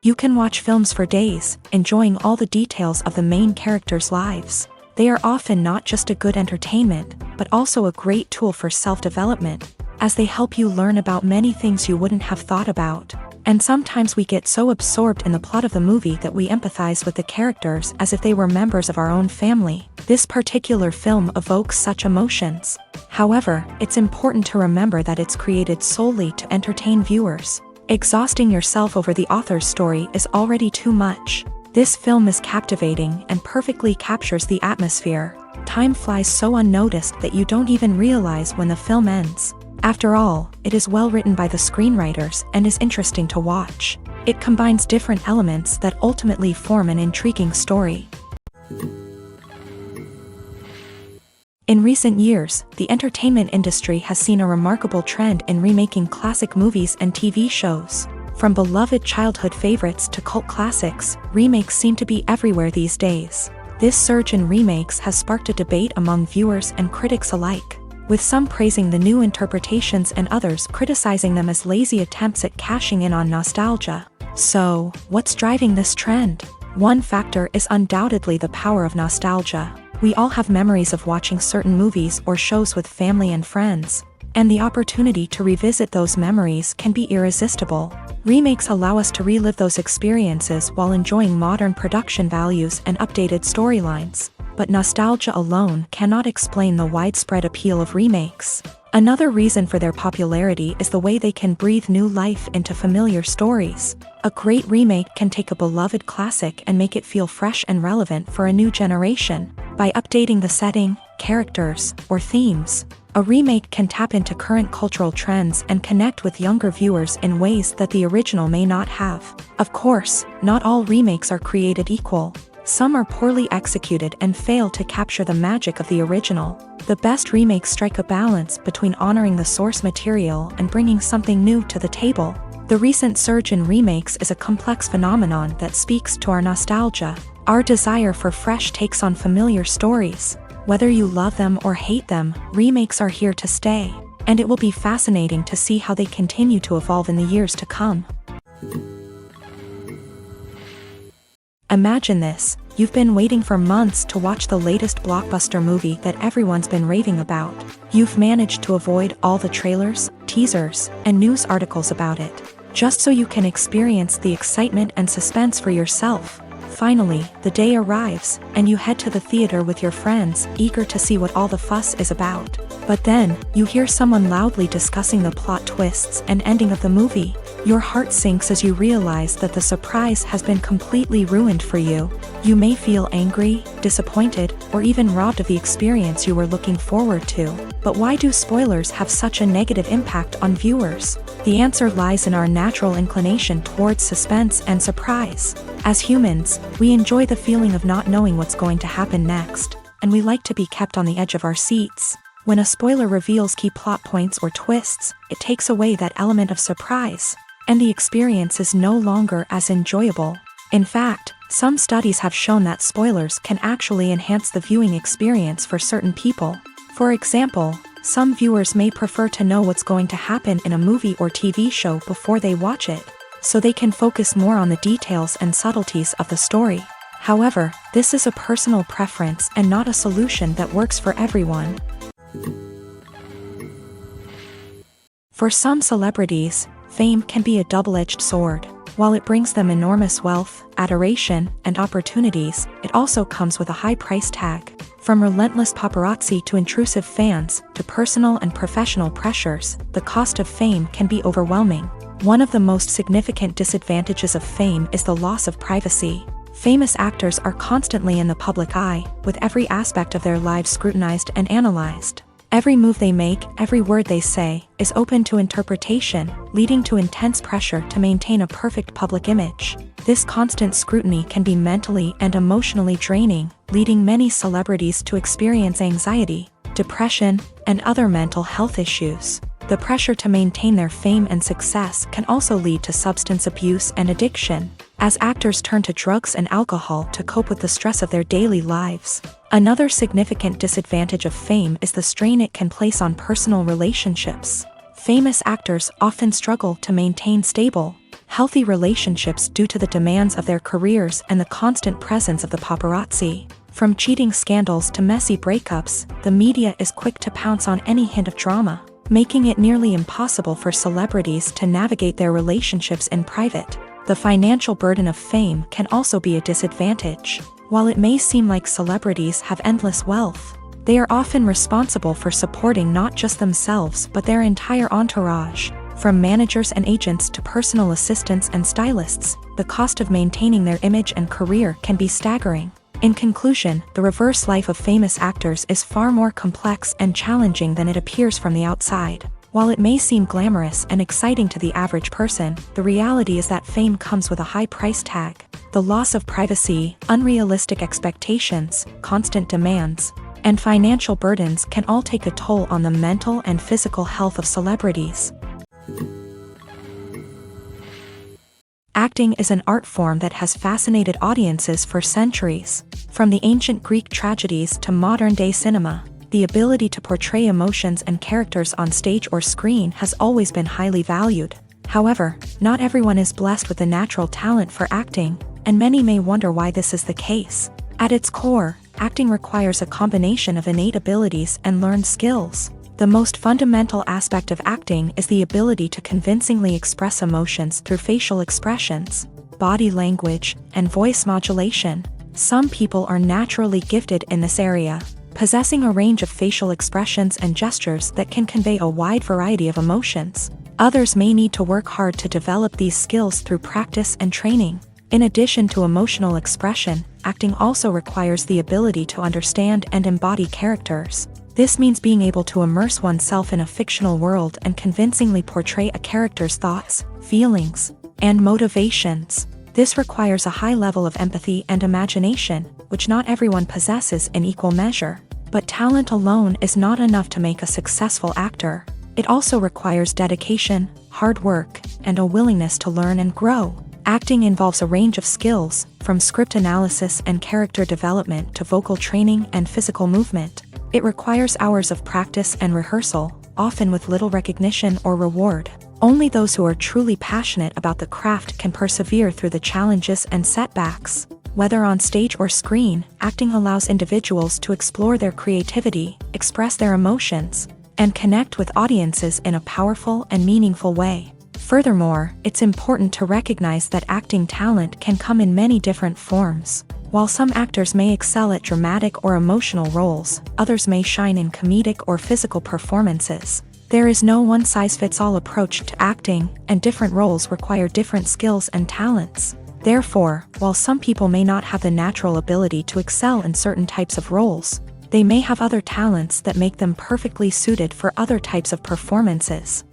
You can watch films for days, enjoying all the details of the main characters' lives. They are often not just a good entertainment, but also a great tool for self-development, as they help you learn about many things you wouldn't have thought about. And sometimes we get so absorbed in the plot of the movie that we empathize with the characters as if they were members of our own family. This particular film evokes such emotions. However, it's important to remember that it's created solely to entertain viewers. Exhausting yourself over the author's story is already too much. This film is captivating and perfectly captures the atmosphere. Time flies so unnoticed that you don't even realize when the film ends. After all, it is well written by the screenwriters and is interesting to watch. It combines different elements that ultimately form an intriguing story. In recent years, the entertainment industry has seen a remarkable trend in remaking classic movies and TV shows. From beloved childhood favorites to cult classics, remakes seem to be everywhere these days. This surge in remakes has sparked a debate among viewers and critics alike, with some praising the new interpretations and others criticizing them as lazy attempts at cashing in on nostalgia. So, what's driving this trend? One factor is undoubtedly the power of nostalgia. We all have memories of watching certain movies or shows with family and friends, and the opportunity to revisit those memories can be irresistible. Remakes allow us to relive those experiences while enjoying modern production values and updated storylines. But nostalgia alone cannot explain the widespread appeal of remakes. Another reason for their popularity is the way they can breathe new life into familiar stories. A great remake can take a beloved classic and make it feel fresh and relevant for a new generation. By updating the setting, characters, or themes, a remake can tap into current cultural trends and connect with younger viewers in ways that the original may not have. Of course, not all remakes are created equal. Some are poorly executed and fail to capture the magic of the original. The best remakes strike a balance between honoring the source material and bringing something new to the table. The recent surge in remakes is a complex phenomenon that speaks to our nostalgia, our desire for fresh takes on familiar stories. Whether you love them or hate them, remakes are here to stay, and it will be fascinating to see how they continue to evolve in the years to come. Imagine this, you've been waiting for months to watch the latest blockbuster movie that everyone's been raving about. You've managed to avoid all the trailers, teasers, and news articles about it, just so you can experience the excitement and suspense for yourself. Finally, the day arrives, and you head to the theater with your friends, eager to see what all the fuss is about. But then, you hear someone loudly discussing the plot twists and ending of the movie. Your heart sinks as you realize that the surprise has been completely ruined for you. You may feel angry, disappointed, or even robbed of the experience you were looking forward to. But why do spoilers have such a negative impact on viewers? The answer lies in our natural inclination towards suspense and surprise. As humans, we enjoy the feeling of not knowing what's going to happen next, and we like to be kept on the edge of our seats. When a spoiler reveals key plot points or twists, it takes away that element of surprise, and the experience is no longer as enjoyable. In fact, some studies have shown that spoilers can actually enhance the viewing experience for certain people. For example, some viewers may prefer to know what's going to happen in a movie or TV show before they watch it, so they can focus more on the details and subtleties of the story. However, this is a personal preference and not a solution that works for everyone. For some celebrities, fame can be a double-edged sword. While it brings them enormous wealth, adoration, and opportunities, it also comes with a high price tag. From relentless paparazzi to intrusive fans, to personal and professional pressures, the cost of fame can be overwhelming. One of the most significant disadvantages of fame is the loss of privacy. Famous actors are constantly in the public eye, with every aspect of their lives scrutinized and analyzed. Every move they make, every word they say, is open to interpretation, leading to intense pressure to maintain a perfect public image. This constant scrutiny can be mentally and emotionally draining, leading many celebrities to experience anxiety, depression, and other mental health issues. The pressure to maintain their fame and success can also lead to substance abuse and addiction, as actors turn to drugs and alcohol to cope with the stress of their daily lives. Another significant disadvantage of fame is the strain it can place on personal relationships. Famous actors often struggle to maintain stable, healthy relationships due to the demands of their careers and the constant presence of the paparazzi. From cheating scandals to messy breakups, the media is quick to pounce on any hint of drama, making it nearly impossible for celebrities to navigate their relationships in private. The financial burden of fame can also be a disadvantage. While it may seem like celebrities have endless wealth, they are often responsible for supporting not just themselves but their entire entourage. From managers and agents to personal assistants and stylists, the cost of maintaining their image and career can be staggering. In conclusion, the reverse life of famous actors is far more complex and challenging than it appears from the outside. While it may seem glamorous and exciting to the average person, the reality is that fame comes with a high price tag. The loss of privacy, unrealistic expectations, constant demands, and financial burdens can all take a toll on the mental and physical health of celebrities. Acting is an art form that has fascinated audiences for centuries. From the ancient Greek tragedies to modern-day cinema, the ability to portray emotions and characters on stage or screen has always been highly valued. However, not everyone is blessed with the natural talent for acting, and many may wonder why this is the case. At its core, acting requires a combination of innate abilities and learned skills. The most fundamental aspect of acting is the ability to convincingly express emotions through facial expressions, body language, and voice modulation. Some people are naturally gifted in this area, possessing a range of facial expressions and gestures that can convey a wide variety of emotions. Others may need to work hard to develop these skills through practice and training. In addition to emotional expression, acting also requires the ability to understand and embody characters. This means being able to immerse oneself in a fictional world and convincingly portray a character's thoughts, feelings, and motivations. This requires a high level of empathy and imagination, which not everyone possesses in equal measure. But talent alone is not enough to make a successful actor. It also requires dedication, hard work, and a willingness to learn and grow. Acting involves a range of skills, from script analysis and character development to vocal training and physical movement. It requires hours of practice and rehearsal, often with little recognition or reward. Only those who are truly passionate about the craft can persevere through the challenges and setbacks. Whether on stage or screen, acting allows individuals to explore their creativity, express their emotions, and connect with audiences in a powerful and meaningful way. Furthermore, it's important to recognize that acting talent can come in many different forms. While some actors may excel at dramatic or emotional roles, others may shine in comedic or physical performances. There is no one-size-fits-all approach to acting, and different roles require different skills and talents. Therefore, while some people may not have the natural ability to excel in certain types of roles, they may have other talents that make them perfectly suited for other types of performances.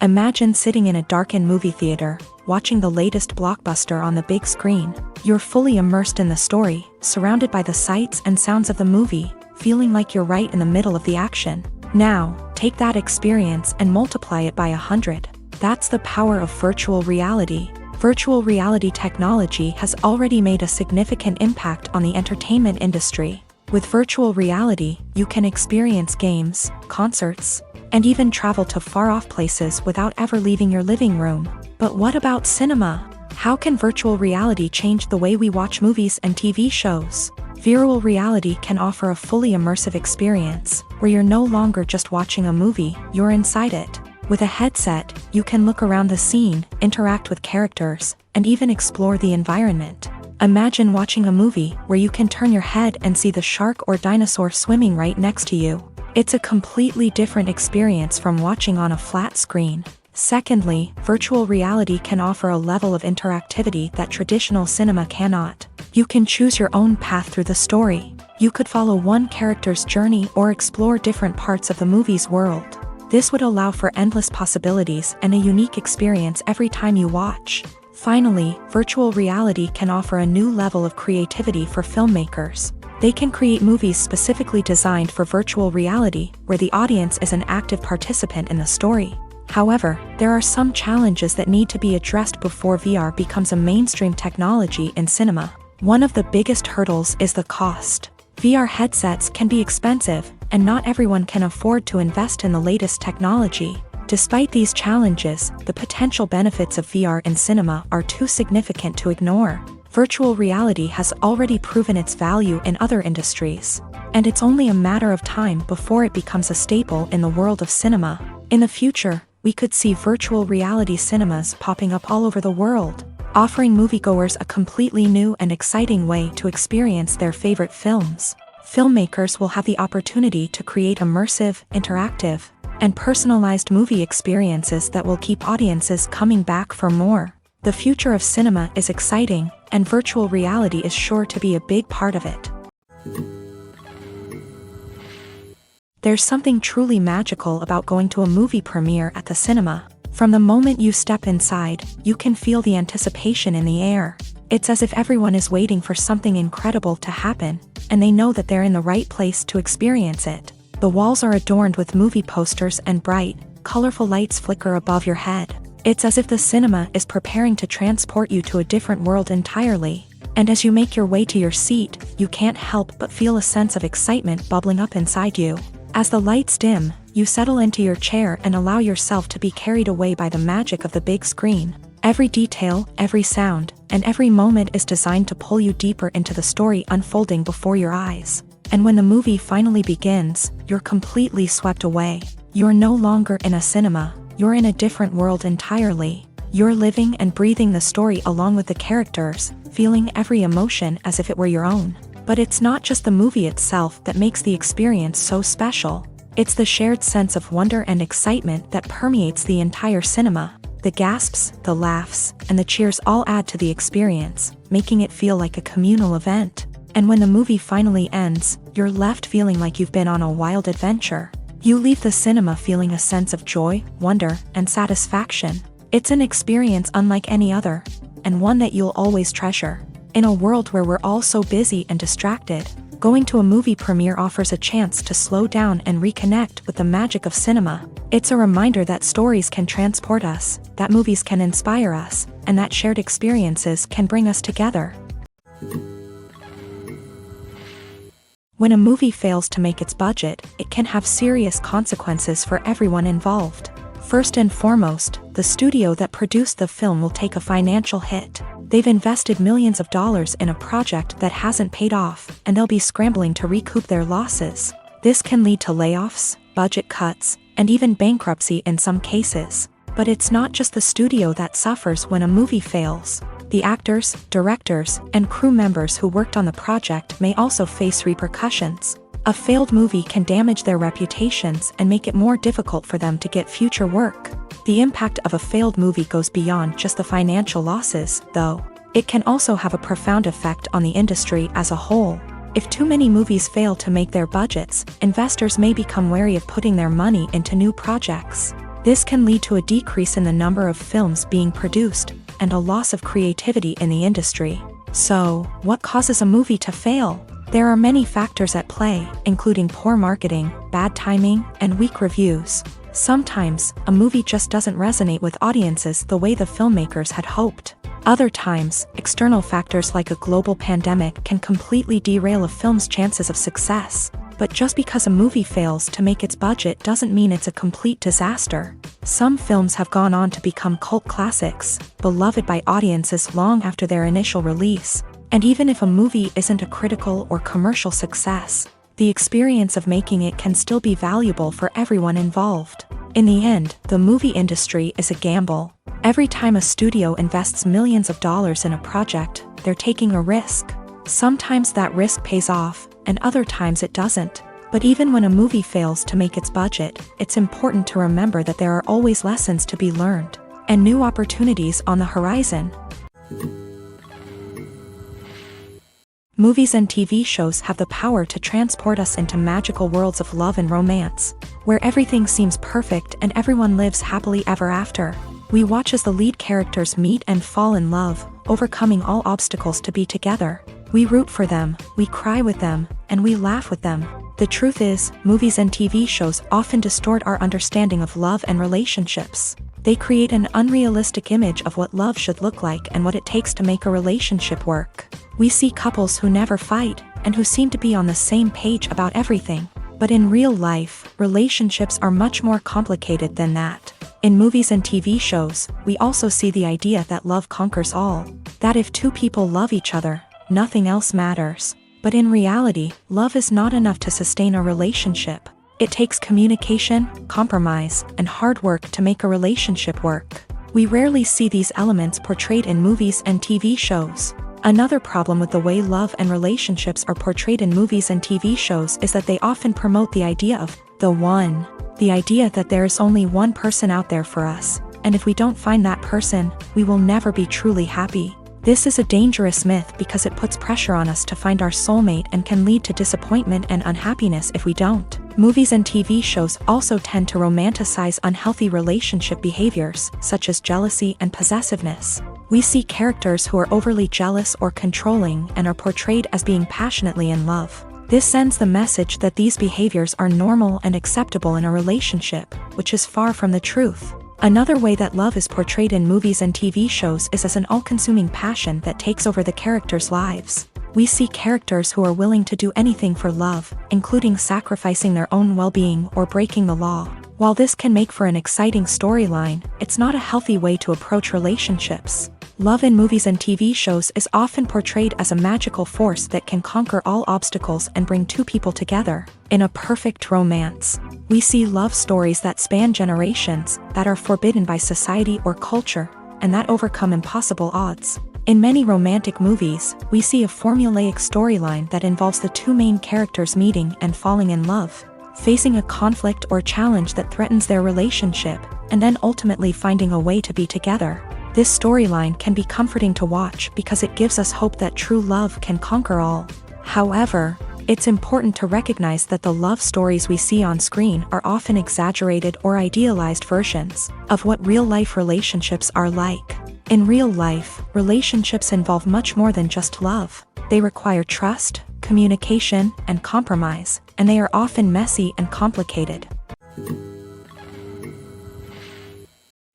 Imagine sitting in a darkened movie theater, watching the latest blockbuster on the big screen. You're fully immersed in the story, surrounded by the sights and sounds of the movie, feeling like you're right in the middle of the action. Now, take that experience and multiply it by 100. That's the power of virtual reality. Virtual reality technology has already made a significant impact on the entertainment industry. With virtual reality, you can experience games, concerts, and even travel to far-off places without ever leaving your living room. But what about cinema? How can virtual reality change the way we watch movies and TV shows? Virtual reality can offer a fully immersive experience, where you're no longer just watching a movie, you're inside it. With a headset, you can look around the scene, interact with characters, and even explore the environment. Imagine watching a movie where you can turn your head and see the shark or dinosaur swimming right next to you. It's a completely different experience from watching on a flat screen. Secondly, virtual reality can offer a level of interactivity that traditional cinema cannot. You can choose your own path through the story. You could follow one character's journey or explore different parts of the movie's world. This would allow for endless possibilities and a unique experience every time you watch. Finally, virtual reality can offer a new level of creativity for filmmakers. They can create movies specifically designed for virtual reality, where the audience is an active participant in the story. However, there are some challenges that need to be addressed before VR becomes a mainstream technology in cinema. One of the biggest hurdles is the cost. VR headsets can be expensive, and not everyone can afford to invest in the latest technology. Despite these challenges, the potential benefits of VR in cinema are too significant to ignore. Virtual reality has already proven its value in other industries, and it's only a matter of time before it becomes a staple in the world of cinema. In the future, we could see virtual reality cinemas popping up all over the world, offering moviegoers a completely new and exciting way to experience their favorite films. Filmmakers will have the opportunity to create immersive, interactive, and personalized movie experiences that will keep audiences coming back for more. The future of cinema is exciting, and virtual reality is sure to be a big part of it. There's something truly magical about going to a movie premiere at the cinema. From the moment you step inside, you can feel the anticipation in the air. It's as if everyone is waiting for something incredible to happen, and they know that they're in the right place to experience it. The walls are adorned with movie posters and bright, colorful lights flicker above your head. It's as if the cinema is preparing to transport you to a different world entirely. And as you make your way to your seat, you can't help but feel a sense of excitement bubbling up inside you. As the lights dim, you settle into your chair and allow yourself to be carried away by the magic of the big screen. Every detail, every sound, and every moment is designed to pull you deeper into the story unfolding before your eyes. And when the movie finally begins, you're completely swept away. You're no longer in a cinema, you're in a different world entirely. You're living and breathing the story along with the characters, feeling every emotion as if it were your own. But it's not just the movie itself that makes the experience so special. It's the shared sense of wonder and excitement that permeates the entire cinema. The gasps, the laughs, and the cheers all add to the experience, making it feel like a communal event. And when the movie finally ends, you're left feeling like you've been on a wild adventure. You leave the cinema feeling a sense of joy, wonder, and satisfaction. It's an experience unlike any other, and one that you'll always treasure. In a world where we're all so busy and distracted, going to a movie premiere offers a chance to slow down and reconnect with the magic of cinema. It's a reminder that stories can transport us, that movies can inspire us, and that shared experiences can bring us together. When a movie fails to make its budget, it can have serious consequences for everyone involved. First and foremost, the studio that produced the film will take a financial hit. They've invested millions of dollars in a project that hasn't paid off, and they'll be scrambling to recoup their losses. This can lead to layoffs, budget cuts, and even bankruptcy in some cases. But it's not just the studio that suffers when a movie fails. The actors, directors, and crew members who worked on the project may also face repercussions. A failed movie can damage their reputations and make it more difficult for them to get future work. The impact of a failed movie goes beyond just the financial losses, though. It can also have a profound effect on the industry as a whole. If too many movies fail to make their budgets, investors may become wary of putting their money into new projects. This can lead to a decrease in the number of films being produced, and a loss of creativity in the industry. So, what causes a movie to fail? There are many factors at play, including poor marketing, bad timing, and weak reviews. Sometimes, a movie just doesn't resonate with audiences the way the filmmakers had hoped. Other times, external factors like a global pandemic can completely derail a film's chances of success. But just because a movie fails to make its budget doesn't mean it's a complete disaster. Some films have gone on to become cult classics, beloved by audiences long after their initial release. And even if a movie isn't a critical or commercial success, the experience of making it can still be valuable for everyone involved. In the end, the movie industry is a gamble. Every time a studio invests millions of dollars in a project, they're taking a risk. Sometimes that risk pays off, and other times it doesn't. But even when a movie fails to make its budget, it's important to remember that there are always lessons to be learned, and new opportunities on the horizon. Movies and TV shows have the power to transport us into magical worlds of love and romance, where everything seems perfect and everyone lives happily ever after. We watch as the lead characters meet and fall in love, overcoming all obstacles to be together. We root for them, we cry with them, and we laugh with them. The truth is, movies and TV shows often distort our understanding of love and relationships. They create an unrealistic image of what love should look like and what it takes to make a relationship work. We see couples who never fight, and who seem to be on the same page about everything. But in real life, relationships are much more complicated than that. In movies and TV shows, we also see the idea that love conquers all, that if two people love each other, nothing else matters. But in reality, love is not enough to sustain a relationship. It takes communication, compromise, and hard work to make a relationship work. We rarely see these elements portrayed in movies and TV shows. Another problem with the way love and relationships are portrayed in movies and TV shows is that they often promote the idea of the one. The idea that there is only one person out there for us, and if we don't find that person, we will never be truly happy. This is a dangerous myth because it puts pressure on us to find our soulmate and can lead to disappointment and unhappiness if we don't. Movies and TV shows also tend to romanticize unhealthy relationship behaviors, such as jealousy and possessiveness. We see characters who are overly jealous or controlling and are portrayed as being passionately in love. This sends the message that these behaviors are normal and acceptable in a relationship, which is far from the truth. Another way that love is portrayed in movies and TV shows is as an all-consuming passion that takes over the characters' lives. We see characters who are willing to do anything for love, including sacrificing their own well-being or breaking the law. While this can make for an exciting storyline, it's not a healthy way to approach relationships. Love in movies and TV shows is often portrayed as a magical force that can conquer all obstacles and bring two people together. In a perfect romance, we see love stories that span generations, that are forbidden by society or culture, and that overcome impossible odds. In many romantic movies, we see a formulaic storyline that involves the two main characters meeting and falling in love, facing a conflict or challenge that threatens their relationship, and then ultimately finding a way to be together. This storyline can be comforting to watch because it gives us hope that true love can conquer all. However, it's important to recognize that the love stories we see on screen are often exaggerated or idealized versions of what real-life relationships are like. In real life, relationships involve much more than just love. They require trust, communication, and compromise, and they are often messy and complicated.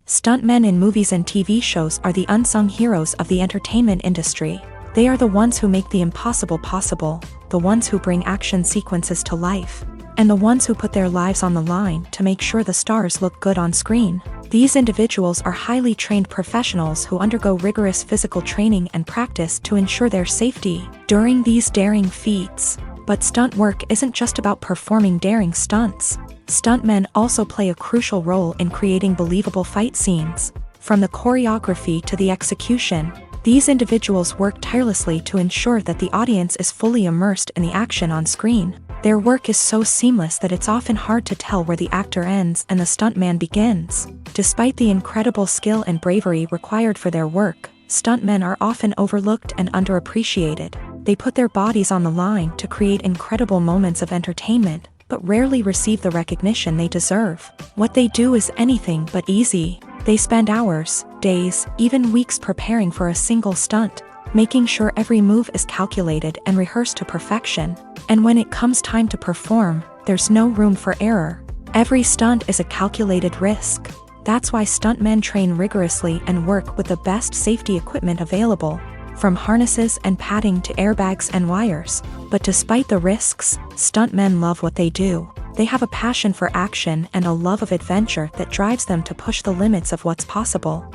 Stuntmen in movies and TV shows are the unsung heroes of the entertainment industry. They are the ones who make the impossible possible, the ones who bring action sequences to life, and the ones who put their lives on the line to make sure the stars look good on screen. These individuals are highly trained professionals who undergo rigorous physical training and practice to ensure their safety during these daring feats. But stunt work isn't just about performing daring stunts. Stuntmen also play a crucial role in creating believable fight scenes. From the choreography to the execution, these individuals work tirelessly to ensure that the audience is fully immersed in the action on screen. Their work is so seamless that it's often hard to tell where the actor ends and the stuntman begins. Despite the incredible skill and bravery required for their work, stuntmen are often overlooked and underappreciated. They put their bodies on the line to create incredible moments of entertainment, but rarely receive the recognition they deserve. What they do is anything but easy. They spend hours, days, even weeks preparing for a single stunt, making sure every move is calculated and rehearsed to perfection. And when it comes time to perform, there's no room for error. Every stunt is a calculated risk. That's why stuntmen train rigorously and work with the best safety equipment available, from harnesses and padding to airbags and wires. But despite the risks, stuntmen love what they do. They have a passion for action and a love of adventure that drives them to push the limits of what's possible.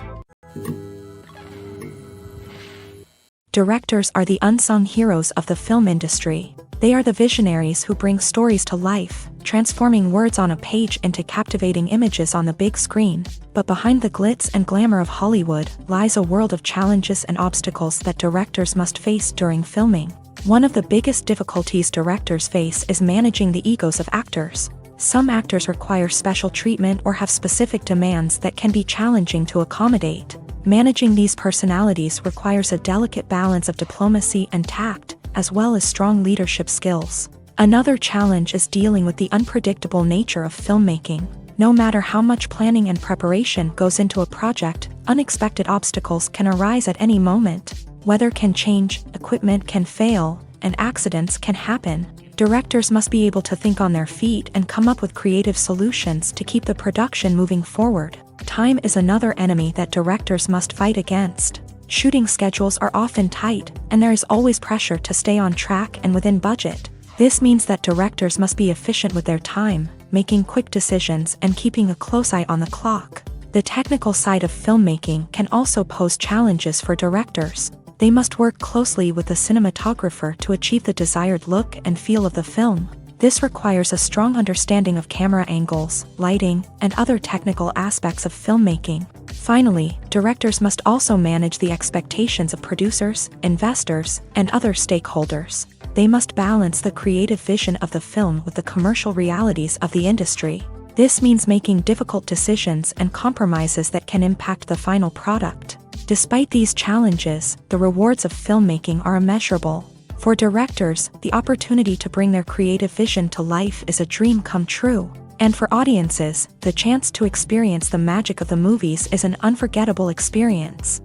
Directors are the unsung heroes of the film industry. They are the visionaries who bring stories to life, transforming words on a page into captivating images on the big screen. But behind the glitz and glamour of Hollywood lies a world of challenges and obstacles that directors must face during filming. One of the biggest difficulties directors face is managing the egos of actors. Some actors require special treatment or have specific demands that can be challenging to accommodate. Managing these personalities requires a delicate balance of diplomacy and tact, as well as strong leadership skills. Another challenge is dealing with the unpredictable nature of filmmaking. No matter how much planning and preparation goes into a project, unexpected obstacles can arise at any moment. Weather can change, equipment can fail, and accidents can happen. Directors must be able to think on their feet and come up with creative solutions to keep the production moving forward. Time is another enemy that directors must fight against. Shooting schedules are often tight, and there is always pressure to stay on track and within budget. This means that directors must be efficient with their time, making quick decisions and keeping a close eye on the clock. The technical side of filmmaking can also pose challenges for directors. They must work closely with the cinematographer to achieve the desired look and feel of the film. This requires a strong understanding of camera angles, lighting, and other technical aspects of filmmaking. Finally, directors must also manage the expectations of producers, investors, and other stakeholders. They must balance the creative vision of the film with the commercial realities of the industry. This means making difficult decisions and compromises that can impact the final product. Despite these challenges, the rewards of filmmaking are immeasurable. For directors, the opportunity to bring their creative vision to life is a dream come true. And for audiences, the chance to experience the magic of the movies is an unforgettable experience.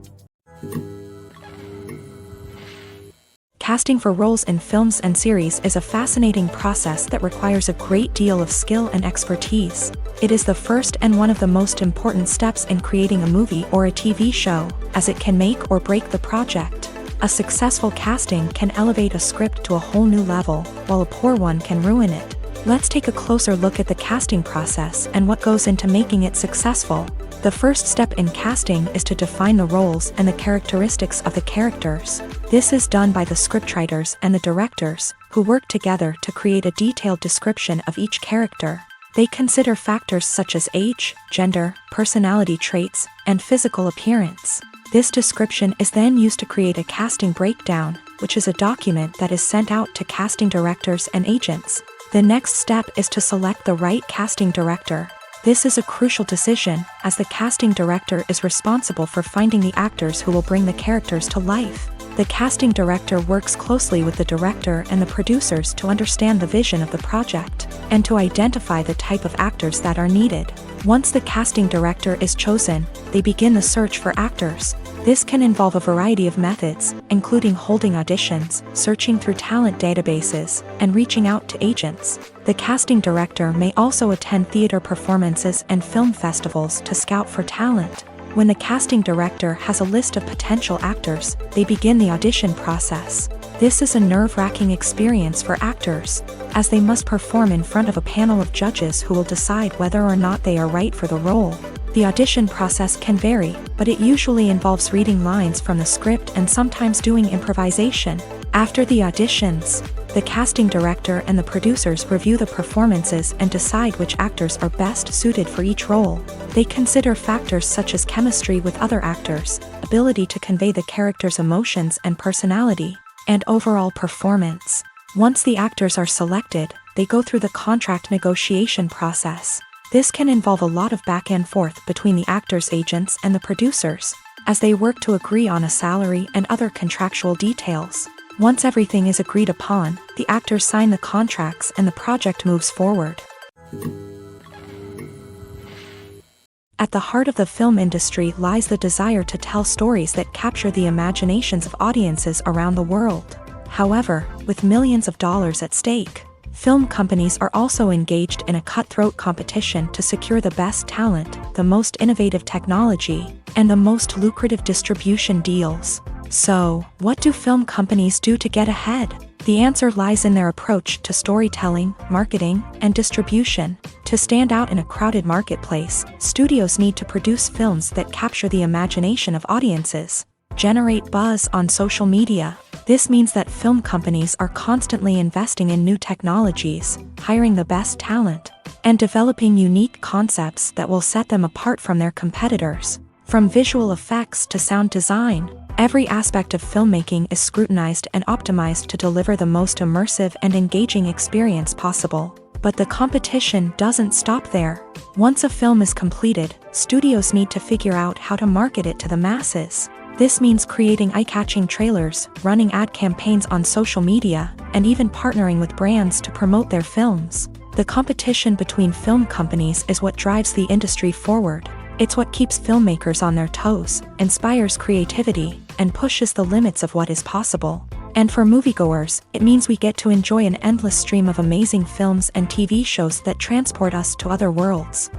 Casting for roles in films and series is a fascinating process that requires a great deal of skill and expertise. It is the first and one of the most important steps in creating a movie or a TV show, as it can make or break the project. A successful casting can elevate a script to a whole new level, while a poor one can ruin it. Let's take a closer look at the casting process and what goes into making it successful. The first step in casting is to define the roles and the characteristics of the characters. This is done by the scriptwriters and the directors, who work together to create a detailed description of each character. They consider factors such as age, gender, personality traits, and physical appearance. This description is then used to create a casting breakdown, which is a document that is sent out to casting directors and agents. The next step is to select the right casting director. This is a crucial decision, as the casting director is responsible for finding the actors who will bring the characters to life. The casting director works closely with the director and the producers to understand the vision of the project, and to identify the type of actors that are needed. Once the casting director is chosen, they begin the search for actors. This can involve a variety of methods, including holding auditions, searching through talent databases, and reaching out to agents. The casting director may also attend theater performances and film festivals to scout for talent. When the casting director has a list of potential actors, they begin the audition process. This is a nerve-wracking experience for actors, as they must perform in front of a panel of judges who will decide whether or not they are right for the role. The audition process can vary, but it usually involves reading lines from the script and sometimes doing improvisation. After the auditions, the casting director and the producers review the performances and decide which actors are best suited for each role. They consider factors such as chemistry with other actors, ability to convey the character's emotions and personality, and overall performance. Once the actors are selected, they go through the contract negotiation process. This can involve a lot of back and forth between the actors' agents and the producers, as they work to agree on a salary and other contractual details. Once everything is agreed upon, the actors sign the contracts and the project moves forward. At the heart of the film industry lies the desire to tell stories that capture the imaginations of audiences around the world. However, with millions of dollars at stake, film companies are also engaged in a cutthroat competition to secure the best talent, the most innovative technology, and the most lucrative distribution deals. So, what do film companies do to get ahead? The answer lies in their approach to storytelling, marketing, and distribution. To stand out in a crowded marketplace, studios need to produce films that capture the imagination of audiences, generate buzz on social media. This means that film companies are constantly investing in new technologies, hiring the best talent, and developing unique concepts that will set them apart from their competitors. From visual effects to sound design, every aspect of filmmaking is scrutinized and optimized to deliver the most immersive and engaging experience possible. But the competition doesn't stop there. Once a film is completed, studios need to figure out how to market it to the masses. This means creating eye-catching trailers, running ad campaigns on social media, and even partnering with brands to promote their films. The competition between film companies is what drives the industry forward. It's what keeps filmmakers on their toes, inspires creativity, and pushes the limits of what is possible. And for moviegoers, it means we get to enjoy an endless stream of amazing films and TV shows that transport us to other worlds.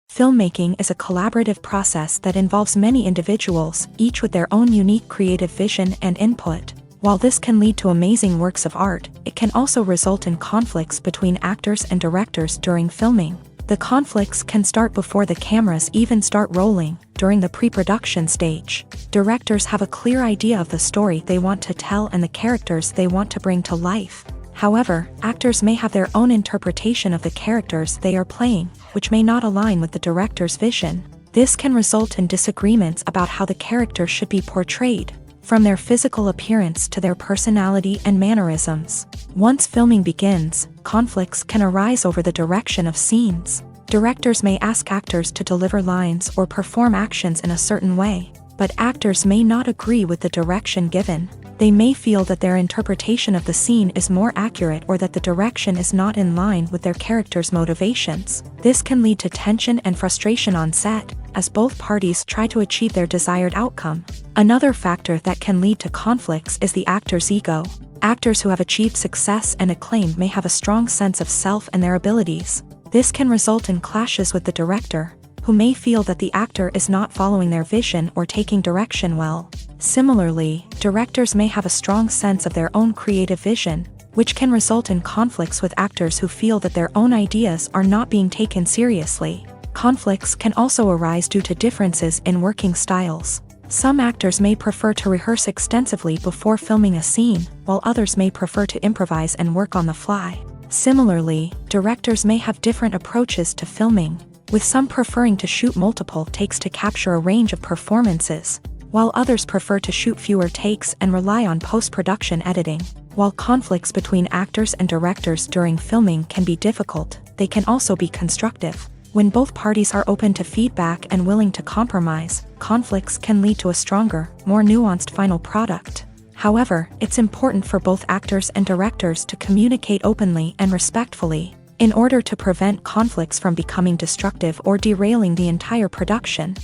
Filmmaking is a collaborative process that involves many individuals, each with their own unique creative vision and input. While this can lead to amazing works of art, it can also result in conflicts between actors and directors during filming. The conflicts can start before the cameras even start rolling, during the pre-production stage. Directors have a clear idea of the story they want to tell and the characters they want to bring to life. However, actors may have their own interpretation of the characters they are playing, which may not align with the director's vision. This can result in disagreements about how the character should be portrayed, from their physical appearance to their personality and mannerisms. Once filming begins, conflicts can arise over the direction of scenes. Directors may ask actors to deliver lines or perform actions in a certain way, but actors may not agree with the direction given. They may feel that their interpretation of the scene is more accurate or that the direction is not in line with their character's motivations. This can lead to tension and frustration on set, as both parties try to achieve their desired outcome. Another factor that can lead to conflicts is the actor's ego. Actors who have achieved success and acclaim may have a strong sense of self and their abilities. This can result in clashes with the director, who may feel that the actor is not following their vision or taking direction well. Similarly, directors may have a strong sense of their own creative vision, which can result in conflicts with actors who feel that their own ideas are not being taken seriously. Conflicts can also arise due to differences in working styles. Some actors may prefer to rehearse extensively before filming a scene, while others may prefer to improvise and work on the fly. Similarly, directors may have different approaches to filming, with some preferring to shoot multiple takes to capture a range of performances, while others prefer to shoot fewer takes and rely on post-production editing. While conflicts between actors and directors during filming can be difficult, they can also be constructive. When both parties are open to feedback and willing to compromise, conflicts can lead to a stronger, more nuanced final product. However, it's important for both actors and directors to communicate openly and respectfully, in order to prevent conflicts from becoming destructive or derailing the entire production.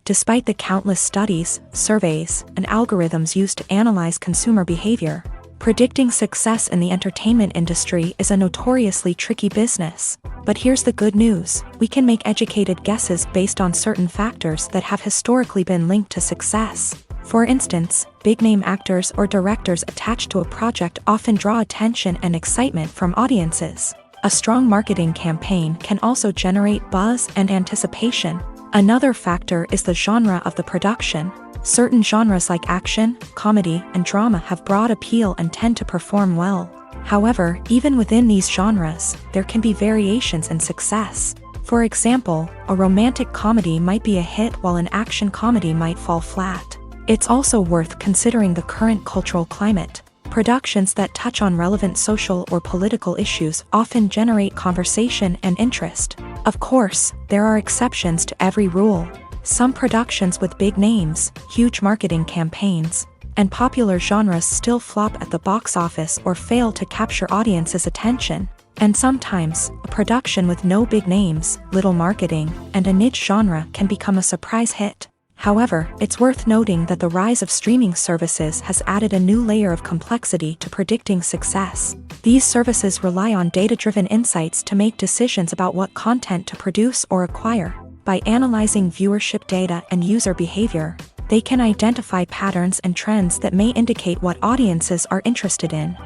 Despite the countless studies, surveys, and algorithms used to analyze consumer behavior, predicting success in the entertainment industry is a notoriously tricky business. But here's the good news: we can make educated guesses based on certain factors that have historically been linked to success. For instance, big-name actors or directors attached to a project often draw attention and excitement from audiences. A strong marketing campaign can also generate buzz and anticipation. Another factor is the genre of the production. Certain genres like action, comedy, and drama have broad appeal and tend to perform well. However, even within these genres, there can be variations in success. For example, a romantic comedy might be a hit while an action comedy might fall flat. It's also worth considering the current cultural climate. Productions that touch on relevant social or political issues often generate conversation and interest. Of course, there are exceptions to every rule. Some productions with big names, huge marketing campaigns, and popular genres still flop at the box office or fail to capture audiences' attention. And sometimes, a production with no big names, little marketing, and a niche genre can become a surprise hit. However, it's worth noting that the rise of streaming services has added a new layer of complexity to predicting success. These services rely on data-driven insights to make decisions about what content to produce or acquire. By analyzing viewership data and user behavior, they can identify patterns and trends that may indicate what audiences are interested in.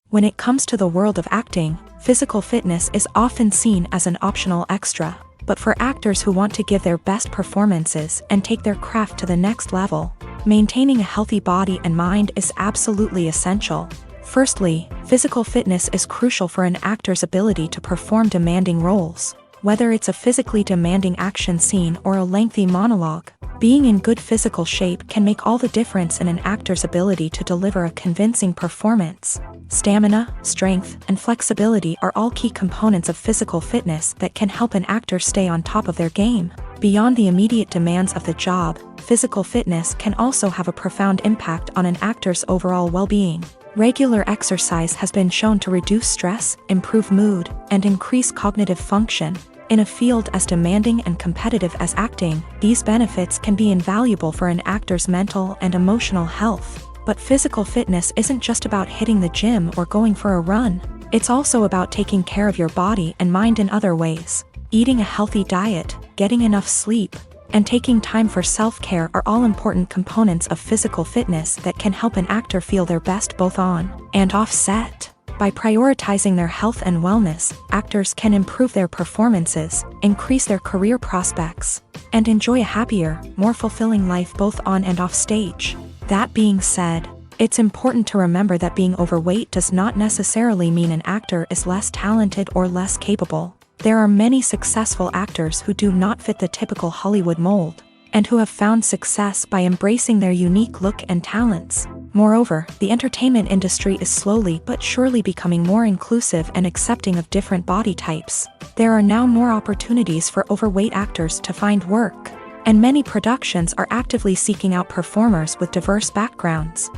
When it comes to the world of acting, physical fitness is often seen as an optional extra. But for actors who want to give their best performances and take their craft to the next level, maintaining a healthy body and mind is absolutely essential. Firstly, physical fitness is crucial for an actor's ability to perform demanding roles. Whether it's a physically demanding action scene or a lengthy monologue, being in good physical shape can make all the difference in an actor's ability to deliver a convincing performance. Stamina, strength, and flexibility are all key components of physical fitness that can help an actor stay on top of their game. Beyond the immediate demands of the job, physical fitness can also have a profound impact on an actor's overall well-being. Regular exercise has been shown to reduce stress, improve mood, and increase cognitive function. In a field as demanding and competitive as acting, these benefits can be invaluable for an actor's mental and emotional health. But physical fitness isn't just about hitting the gym or going for a run. It's also about taking care of your body and mind in other ways. Eating a healthy diet, getting enough sleep, and taking time for self-care are all important components of physical fitness that can help an actor feel their best both on and off set. By prioritizing their health and wellness, actors can improve their performances, increase their career prospects, and enjoy a happier, more fulfilling life both on and off stage. That being said, it's important to remember that being overweight does not necessarily mean an actor is less talented or less capable. There are many successful actors who do not fit the typical Hollywood mold, and who have found success by embracing their unique look and talents. Moreover, the entertainment industry is slowly but surely becoming more inclusive and accepting of different body types. There are now more opportunities for overweight actors to find work, and many productions are actively seeking out performers with diverse backgrounds.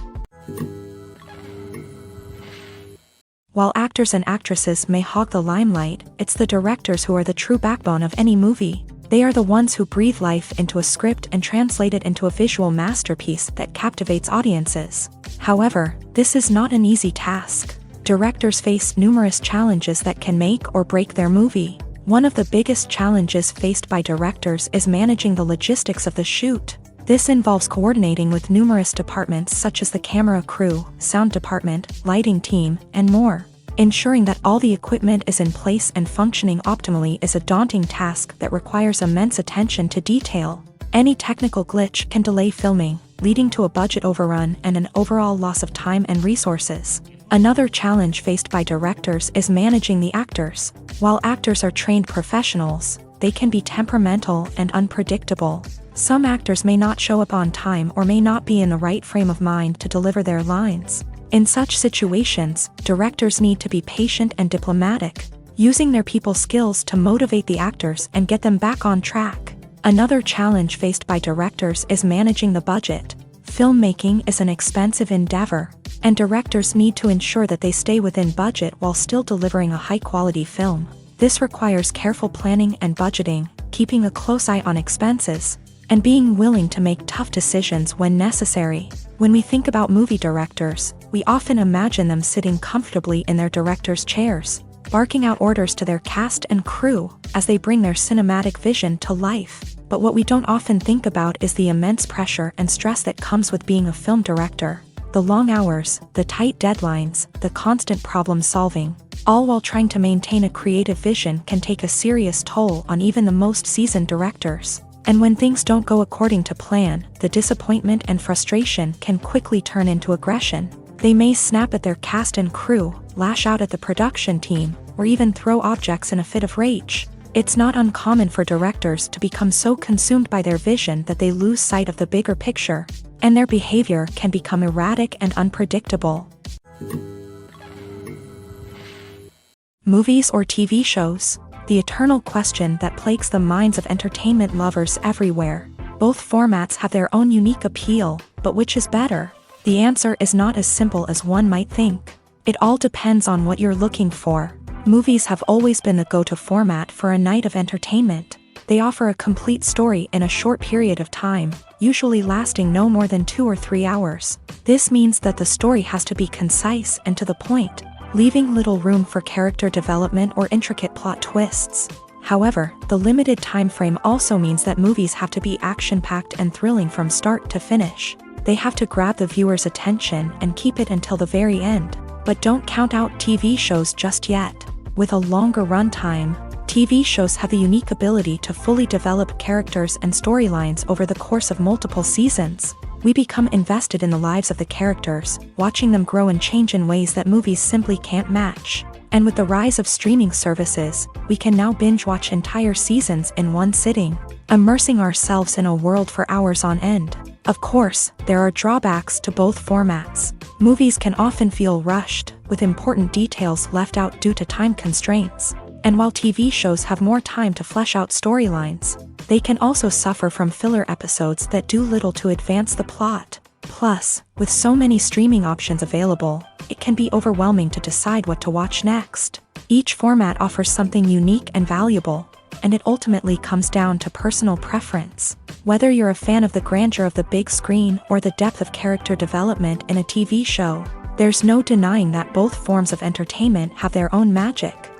While actors and actresses may hog the limelight, it's the directors who are the true backbone of any movie. They are the ones who breathe life into a script and translate it into a visual masterpiece that captivates audiences. However, this is not an easy task. Directors face numerous challenges that can make or break their movie. One of the biggest challenges faced by directors is managing the logistics of the shoot. This involves coordinating with numerous departments such as the camera crew, sound department, lighting team, and more. Ensuring that all the equipment is in place and functioning optimally is a daunting task that requires immense attention to detail. Any technical glitch can delay filming, leading to a budget overrun and an overall loss of time and resources. Another challenge faced by directors is managing the actors. While actors are trained professionals, they can be temperamental and unpredictable. Some actors may not show up on time or may not be in the right frame of mind to deliver their lines. In such situations, directors need to be patient and diplomatic, using their people skills to motivate the actors and get them back on track. Another challenge faced by directors is managing the budget. Filmmaking is an expensive endeavor, and directors need to ensure that they stay within budget while still delivering a high-quality film. This requires careful planning and budgeting, keeping a close eye on expenses, and being willing to make tough decisions when necessary. When we think about movie directors, we often imagine them sitting comfortably in their director's chairs, barking out orders to their cast and crew as they bring their cinematic vision to life. But what we don't often think about is the immense pressure and stress that comes with being a film director. The long hours, the tight deadlines, the constant problem solving, all while trying to maintain a creative vision can take a serious toll on even the most seasoned directors. And when things don't go according to plan, the disappointment and frustration can quickly turn into aggression. They may snap at their cast and crew, lash out at the production team, or even throw objects in a fit of rage. It's not uncommon for directors to become so consumed by their vision that they lose sight of the bigger picture, and their behavior can become erratic and unpredictable. Movies or TV shows? The eternal question that plagues the minds of entertainment lovers everywhere. Both formats have their own unique appeal, but which is better? The answer is not as simple as one might think. It all depends on what you're looking for. Movies have always been the go-to format for a night of entertainment. They offer a complete story in a short period of time, usually lasting no more than 2 or 3 hours. This means that the story has to be concise and to the point, leaving little room for character development or intricate plot twists. However, the limited time frame also means that movies have to be action-packed and thrilling from start to finish. They have to grab the viewer's attention and keep it until the very end. But don't count out TV shows just yet. With a longer runtime, TV shows have the unique ability to fully develop characters and storylines over the course of multiple seasons. We become invested in the lives of the characters, watching them grow and change in ways that movies simply can't match. And with the rise of streaming services, we can now binge-watch entire seasons in one sitting, immersing ourselves in a world for hours on end. Of course, there are drawbacks to both formats. Movies can often feel rushed, with important details left out due to time constraints. And while TV shows have more time to flesh out storylines, they can also suffer from filler episodes that do little to advance the plot. Plus, with so many streaming options available, it can be overwhelming to decide what to watch next. Each format offers something unique and valuable, and it ultimately comes down to personal preference. Whether you're a fan of the grandeur of the big screen or the depth of character development in a TV show, there's no denying that both forms of entertainment have their own magic.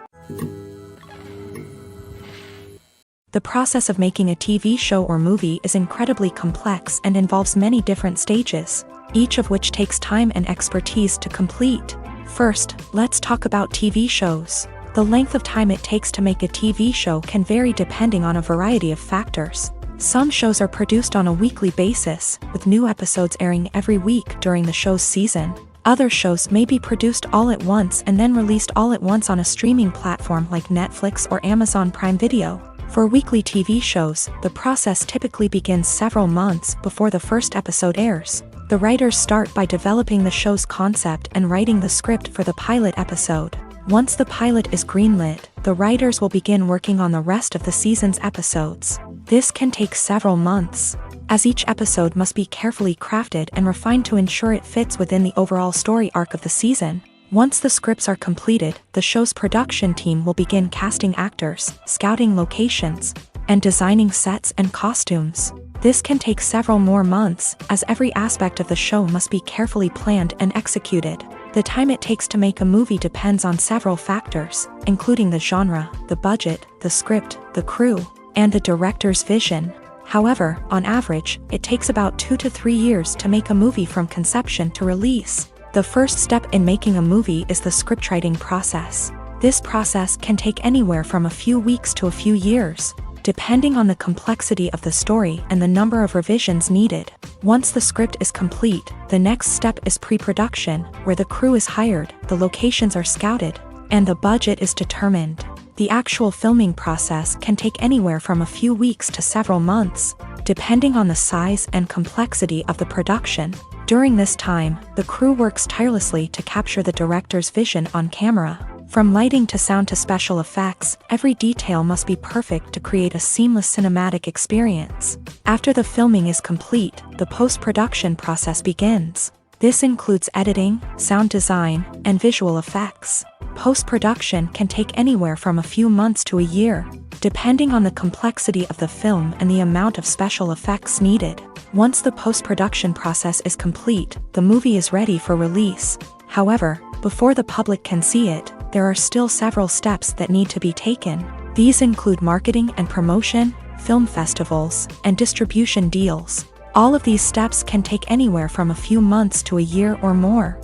The process of making a TV show or movie is incredibly complex and involves many different stages, each of which takes time and expertise to complete. First, let's talk about TV shows. The length of time it takes to make a TV show can vary depending on a variety of factors. Some shows are produced on a weekly basis, with new episodes airing every week during the show's season. Other shows may be produced all at once and then released all at once on a streaming platform like Netflix or Amazon Prime Video. For weekly TV shows, the process typically begins several months before the first episode airs. The writers start by developing the show's concept and writing the script for the pilot episode. Once the pilot is greenlit, the writers will begin working on the rest of the season's episodes. This can take several months, as each episode must be carefully crafted and refined to ensure it fits within the overall story arc of the season. Once the scripts are completed, the show's production team will begin casting actors, scouting locations, and designing sets and costumes. This can take several more months, as every aspect of the show must be carefully planned and executed. The time it takes to make a movie depends on several factors, including the genre, the budget, the script, the crew, and the director's vision. However, on average, it takes about 2 to 3 years to make a movie from conception to release. The first step in making a movie is the scriptwriting process. This process can take anywhere from a few weeks to a few years, depending on the complexity of the story and the number of revisions needed. Once the script is complete, the next step is pre-production, where the crew is hired, the locations are scouted, and the budget is determined. The actual filming process can take anywhere from a few weeks to several months, depending on the size and complexity of the production. During this time, the crew works tirelessly to capture the director's vision on camera. From lighting to sound to special effects, every detail must be perfect to create a seamless cinematic experience. After the filming is complete, the post-production process begins. This includes editing, sound design, and visual effects. Post-production can take anywhere from a few months to a year, depending on the complexity of the film and the amount of special effects needed. Once the post-production process is complete, the movie is ready for release. However, before the public can see it, there are still several steps that need to be taken. These include marketing and promotion, film festivals, and distribution deals. All of these steps can take anywhere from a few months to a year or more.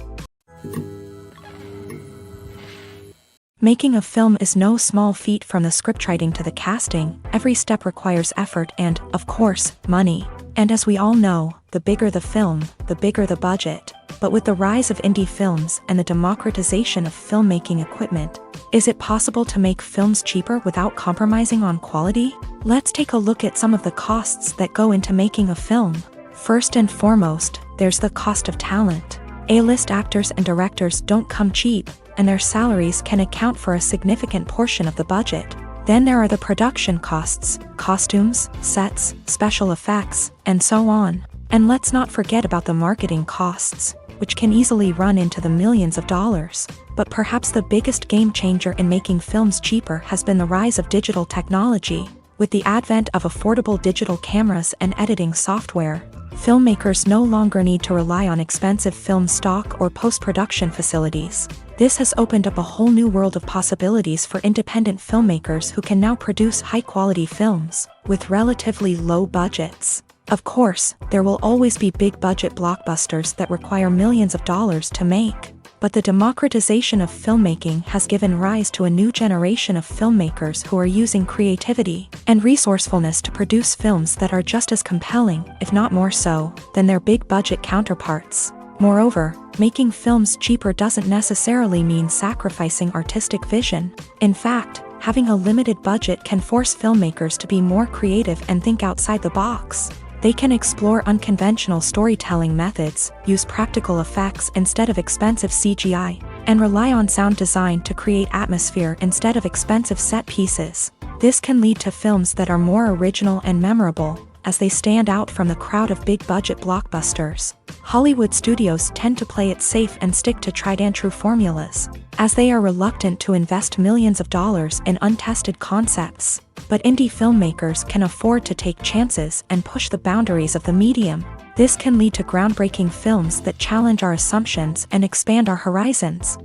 Making a film is no small feat. From the scriptwriting to the casting, every step requires effort and, of course, money. And as we all know, the bigger the film, the bigger the budget. But with the rise of indie films and the democratization of filmmaking equipment, is it possible to make films cheaper without compromising on quality? Let's take a look at some of the costs that go into making a film. First and foremost, there's the cost of talent. A-list actors and directors don't come cheap, and their salaries can account for a significant portion of the budget. Then there are the production costs, costumes, sets, special effects, and so on. And let's not forget about the marketing costs, which can easily run into the millions of dollars. But perhaps the biggest game changer in making films cheaper has been the rise of digital technology. With the advent of affordable digital cameras and editing software, filmmakers no longer need to rely on expensive film stock or post-production facilities. This has opened up a whole new world of possibilities for independent filmmakers who can now produce high-quality films with relatively low budgets. Of course, there will always be big-budget blockbusters that require millions of dollars to make. But the democratization of filmmaking has given rise to a new generation of filmmakers who are using creativity and resourcefulness to produce films that are just as compelling, if not more so, than their big-budget counterparts. Moreover, making films cheaper doesn't necessarily mean sacrificing artistic vision. In fact, having a limited budget can force filmmakers to be more creative and think outside the box. They can explore unconventional storytelling methods, use practical effects instead of expensive CGI, and rely on sound design to create atmosphere instead of expensive set pieces. This can lead to films that are more original and memorable, as they stand out from the crowd of big-budget blockbusters. Hollywood studios tend to play it safe and stick to tried-and-true formulas, as they are reluctant to invest millions of dollars in untested concepts. But indie filmmakers can afford to take chances and push the boundaries of the medium. This can lead to groundbreaking films that challenge our assumptions and expand our horizons.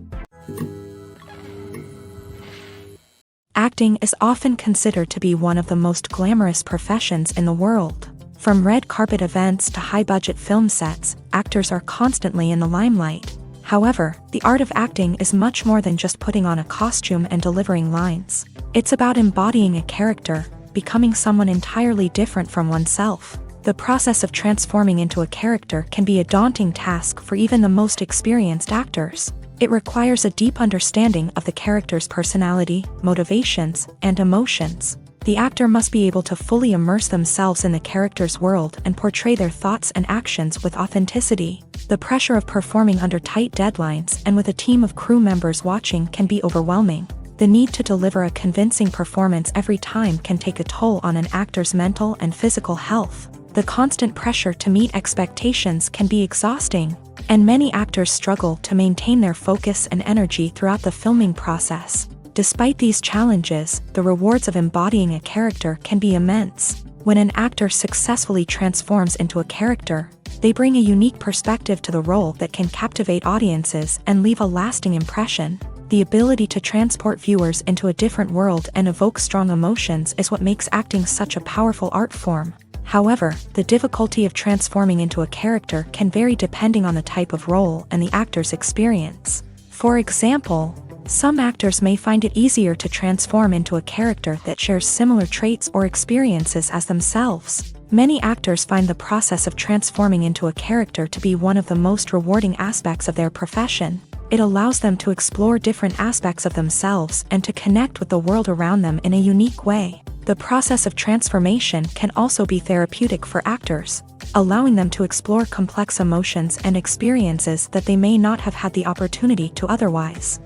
Acting Acting is often considered to be one of the most glamorous professions in the world. From red carpet events to high-budget film sets, actors are constantly in the limelight. However, the art of acting is much more than just putting on a costume and delivering lines. It's about embodying a character, becoming someone entirely different from oneself. The process of transforming into a character can be a daunting task for even the most experienced actors. It requires a deep understanding of the character's personality, motivations, and emotions. The actor must be able to fully immerse themselves in the character's world and portray their thoughts and actions with authenticity. The pressure of performing under tight deadlines and with a team of crew members watching can be overwhelming. The need to deliver a convincing performance every time can take a toll on an actor's mental and physical health. The constant pressure to meet expectations can be exhausting, and many actors struggle to maintain their focus and energy throughout the filming process. Despite these challenges, the rewards of embodying a character can be immense. When an actor successfully transforms into a character, they bring a unique perspective to the role that can captivate audiences and leave a lasting impression. The ability to transport viewers into a different world and evoke strong emotions is what makes acting such a powerful art form. However, the difficulty of transforming into a character can vary depending on the type of role and the actor's experience. For example, some actors may find it easier to transform into a character that shares similar traits or experiences as themselves. Many actors find the process of transforming into a character to be one of the most rewarding aspects of their profession. It allows them to explore different aspects of themselves and to connect with the world around them in a unique way. The process of transformation can also be therapeutic for actors, allowing them to explore complex emotions and experiences that they may not have had the opportunity to otherwise.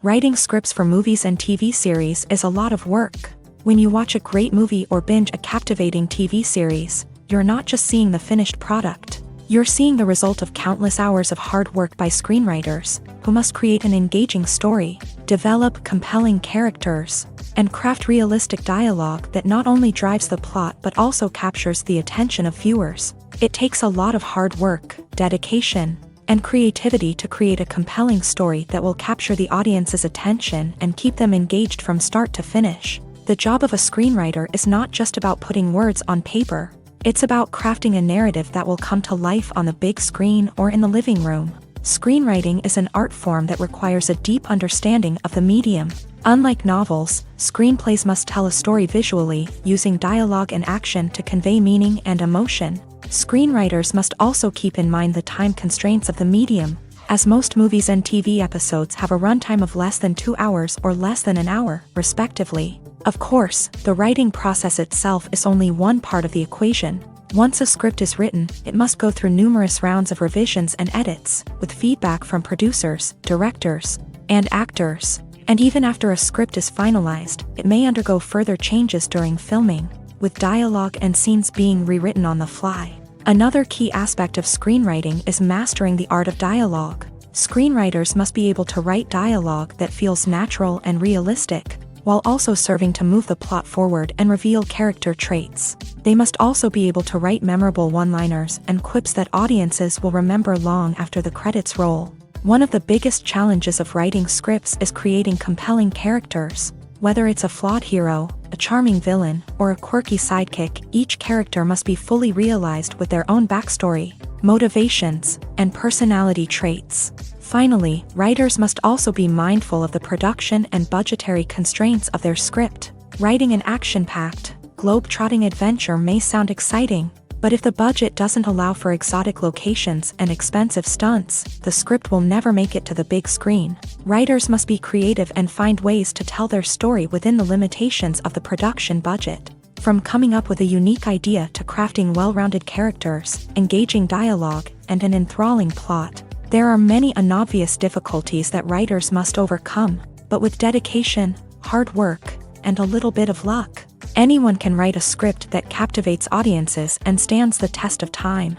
Writing scripts for movies and TV series is a lot of work. When you watch a great movie or binge a captivating TV series, you're not just seeing the finished product. You're seeing the result of countless hours of hard work by screenwriters, who must create an engaging story, develop compelling characters, and craft realistic dialogue that not only drives the plot but also captures the attention of viewers. It takes a lot of hard work, dedication, and creativity to create a compelling story that will capture the audience's attention and keep them engaged from start to finish. The job of a screenwriter is not just about putting words on paper. It's about crafting a narrative that will come to life on the big screen or in the living room. Screenwriting is an art form that requires a deep understanding of the medium. Unlike novels, screenplays must tell a story visually, using dialogue and action to convey meaning and emotion. Screenwriters must also keep in mind the time constraints of the medium, as most movies and TV episodes have a runtime of less than 2 hours or less than an hour, respectively. Of course, the writing process itself is only one part of the equation. Once a script is written, it must go through numerous rounds of revisions and edits, with feedback from producers, directors, and actors. And even after a script is finalized, it may undergo further changes during filming, with dialogue and scenes being rewritten on the fly. Another key aspect of screenwriting is mastering the art of dialogue. Screenwriters must be able to write dialogue that feels natural and realistic, while also serving to move the plot forward and reveal character traits. They must also be able to write memorable one-liners and quips that audiences will remember long after the credits roll. One of the biggest challenges of writing scripts is creating compelling characters. Whether it's a flawed hero, a charming villain, or a quirky sidekick, each character must be fully realized with their own backstory, motivations, and personality traits. Finally, writers must also be mindful of the production and budgetary constraints of their script. Writing an action-packed, globe-trotting adventure may sound exciting, but if the budget doesn't allow for exotic locations and expensive stunts, the script will never make it to the big screen. Writers must be creative and find ways to tell their story within the limitations of the production budget. From coming up with a unique idea to crafting well-rounded characters, engaging dialogue, and an enthralling plot, there are many unobvious difficulties that writers must overcome, but with dedication, hard work, and a little bit of luck, anyone can write a script that captivates audiences and stands the test of time.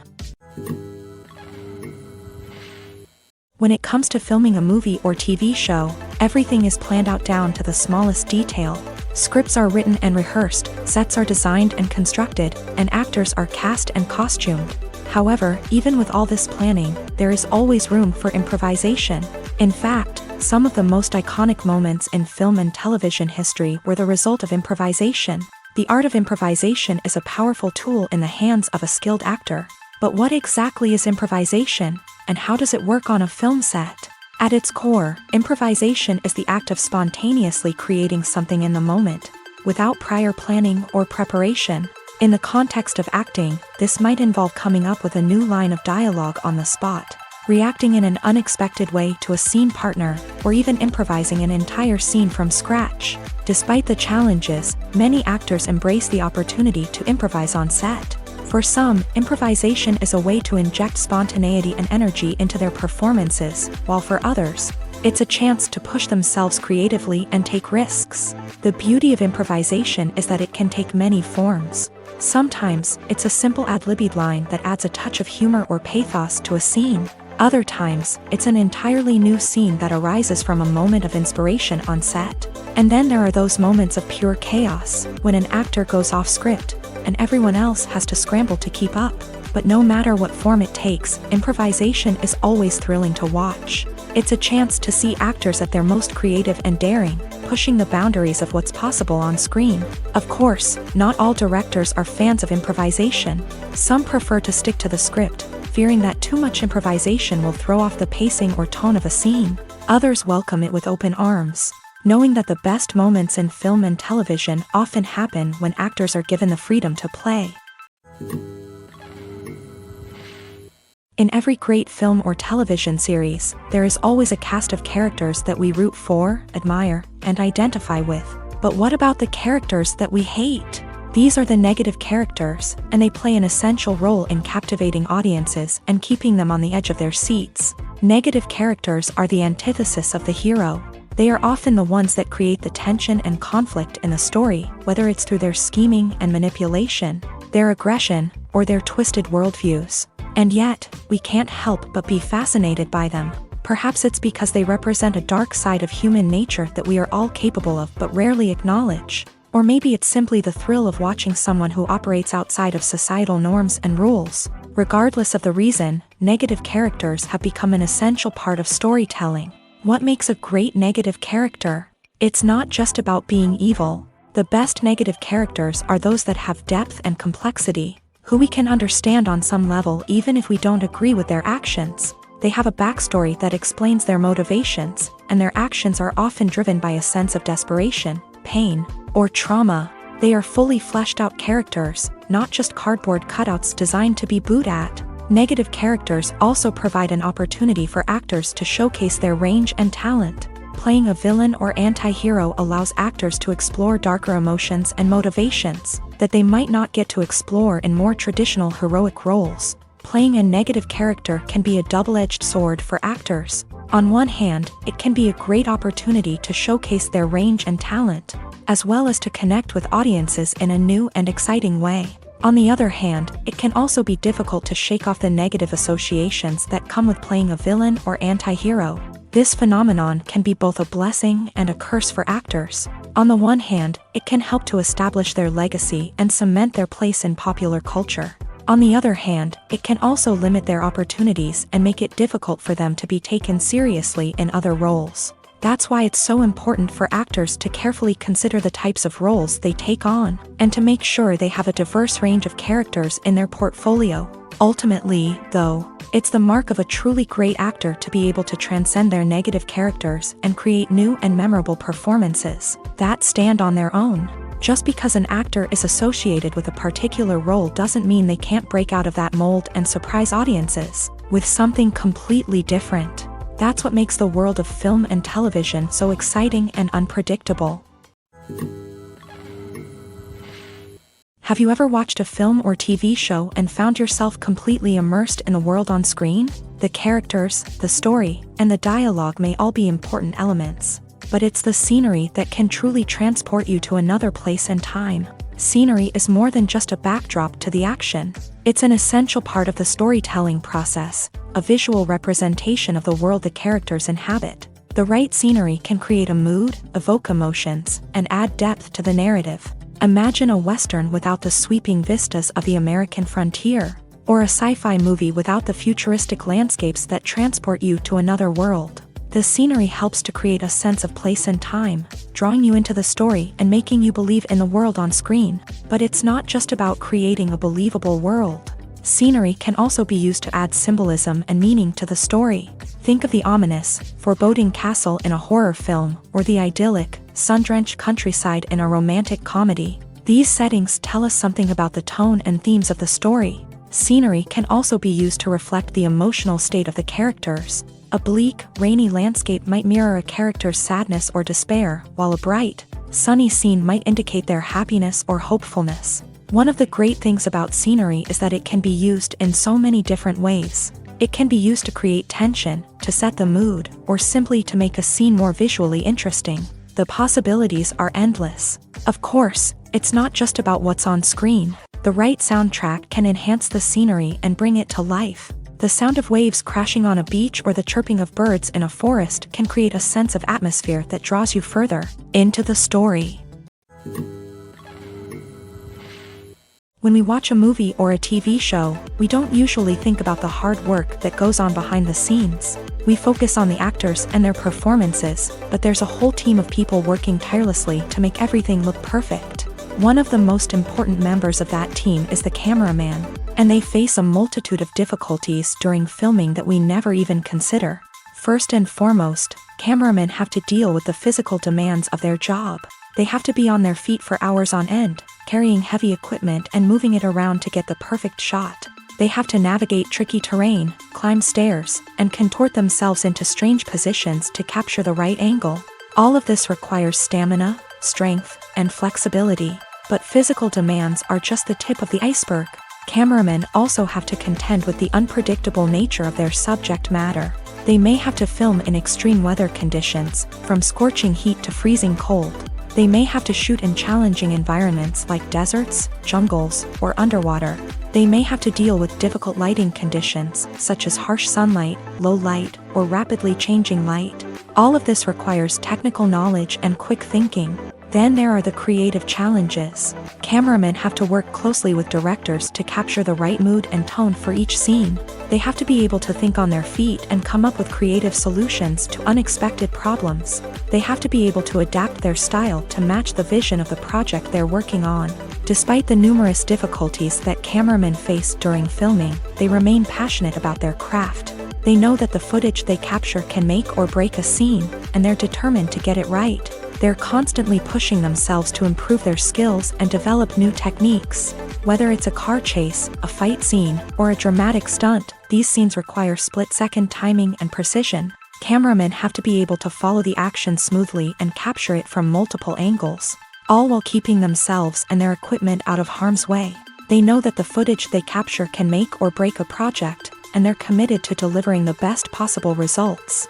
When it comes to filming a movie or TV show, everything is planned out down to the smallest detail. Scripts are written and rehearsed, sets are designed and constructed, and actors are cast and costumed. However, even with all this planning, there is always room for improvisation. In fact, Some of the most iconic moments in film and television history were the result of improvisation. The art of improvisation is a powerful tool in the hands of a skilled actor. But what exactly is improvisation, and how does it work on a film set? At its core, improvisation is the act of spontaneously creating something in the moment, without prior planning or preparation. In the context of acting, this might involve coming up with a new line of dialogue on the spot, reacting in an unexpected way to a scene partner, or even improvising an entire scene from scratch. Despite the challenges, many actors embrace the opportunity to improvise on set. For some, improvisation is a way to inject spontaneity and energy into their performances, while for others, it's a chance to push themselves creatively and take risks. The beauty of improvisation is that it can take many forms. Sometimes, it's a simple ad-libbed line that adds a touch of humor or pathos to a scene. Other times, it's an entirely new scene that arises from a moment of inspiration on set. And then there are those moments of pure chaos, when an actor goes off script, and everyone else has to scramble to keep up. But no matter what form it takes, improvisation is always thrilling to watch. It's a chance to see actors at their most creative and daring, pushing the boundaries of what's possible on screen. Of course, not all directors are fans of improvisation. Some prefer to stick to the script, fearing that too much improvisation will throw off the pacing or tone of a scene. Others welcome it with open arms, knowing that the best moments in film and television often happen when actors are given the freedom to play. In every great film or television series, there is always a cast of characters that we root for, admire, and identify with. But what about the characters that we hate? These are the negative characters, and they play an essential role in captivating audiences and keeping them on the edge of their seats. Negative characters are the antithesis of the hero. They are often the ones that create the tension and conflict in the story, whether it's through their scheming and manipulation, their aggression, or their twisted worldviews. And yet, we can't help but be fascinated by them. Perhaps it's because they represent a dark side of human nature that we are all capable of but rarely acknowledge. Or maybe it's simply the thrill of watching someone who operates outside of societal norms and rules. Regardless of the reason, negative characters have become an essential part of storytelling. What makes a great negative character? It's not just about being evil. The best negative characters are those that have depth and complexity, who we can understand on some level even if we don't agree with their actions. They have a backstory that explains their motivations, and their actions are often driven by a sense of desperation, pain, or trauma. They are fully fleshed out characters, not just cardboard cutouts designed to be booed at. Negative characters also provide an opportunity for actors to showcase their range and talent. Playing a villain or anti-hero allows actors to explore darker emotions and motivations that they might not get to explore in more traditional heroic roles. Playing a negative character can be a double-edged sword for actors. On one hand, it can be a great opportunity to showcase their range and talent, as well as to connect with audiences in a new and exciting way. On the other hand, it can also be difficult to shake off the negative associations that come with playing a villain or anti-hero. This phenomenon can be both a blessing and a curse for actors. On the one hand, it can help to establish their legacy and cement their place in popular culture. On the other hand, it can also limit their opportunities and make it difficult for them to be taken seriously in other roles. That's why it's so important for actors to carefully consider the types of roles they take on, and to make sure they have a diverse range of characters in their portfolio. Ultimately, though, it's the mark of a truly great actor to be able to transcend their negative characters and create new and memorable performances that stand on their own. Just because an actor is associated with a particular role doesn't mean they can't break out of that mold and surprise audiences with something completely different. That's what makes the world of film and television so exciting and unpredictable. Have you ever watched a film or TV show and found yourself completely immersed in the world on screen? The characters, the story, and the dialogue may all be important elements, but it's the scenery that can truly transport you to another place and time. Scenery is more than just a backdrop to the action. It's an essential part of the storytelling process, a visual representation of the world the characters inhabit. The right scenery can create a mood, evoke emotions, and add depth to the narrative. Imagine a Western without the sweeping vistas of the American frontier, or a sci-fi movie without the futuristic landscapes that transport you to another world. The scenery helps to create a sense of place and time, drawing you into the story and making you believe in the world on screen. But it's not just about creating a believable world. Scenery can also be used to add symbolism and meaning to the story. Think of the ominous, foreboding castle in a horror film, or the idyllic, sun-drenched countryside in a romantic comedy. These settings tell us something about the tone and themes of the story. Scenery can also be used to reflect the emotional state of the characters. A bleak, rainy landscape might mirror a character's sadness or despair, while a bright, sunny scene might indicate their happiness or hopefulness. One of the great things about scenery is that it can be used in so many different ways. It can be used to create tension, to set the mood, or simply to make a scene more visually interesting. The possibilities are endless. Of course, it's not just about what's on screen. The right soundtrack can enhance the scenery and bring it to life. The sound of waves crashing on a beach or the chirping of birds in a forest can create a sense of atmosphere that draws you further into the story. When we watch a movie or a TV show, we don't usually think about the hard work that goes on behind the scenes. We focus on the actors and their performances, but there's a whole team of people working tirelessly to make everything look perfect. One of the most important members of that team is the cameraman, and they face a multitude of difficulties during filming that we never even consider. First and foremost, cameramen have to deal with the physical demands of their job. They have to be on their feet for hours on end, carrying heavy equipment and moving it around to get the perfect shot. They have to navigate tricky terrain, climb stairs, and contort themselves into strange positions to capture the right angle. All of this requires stamina, strength, and flexibility. But physical demands are just the tip of the iceberg. Cameramen also have to contend with the unpredictable nature of their subject matter. They may have to film in extreme weather conditions, from scorching heat to freezing cold. They may have to shoot in challenging environments like deserts, jungles, or underwater. They may have to deal with difficult lighting conditions, such as harsh sunlight, low light, or rapidly changing light. All of this requires technical knowledge and quick thinking. Then there are the creative challenges. Cameramen have to work closely with directors to capture the right mood and tone for each scene. They have to be able to think on their feet and come up with creative solutions to unexpected problems. They have to be able to adapt their style to match the vision of the project they're working on. Despite the numerous difficulties that cameramen face during filming, they remain passionate about their craft. They know that the footage they capture can make or break a scene, and they're determined to get it right. They're constantly pushing themselves to improve their skills and develop new techniques. Whether it's a car chase, a fight scene, or a dramatic stunt, these scenes require split-second timing and precision. Cameramen have to be able to follow the action smoothly and capture it from multiple angles, all while keeping themselves and their equipment out of harm's way. They know that the footage they capture can make or break a project, and they're committed to delivering the best possible results.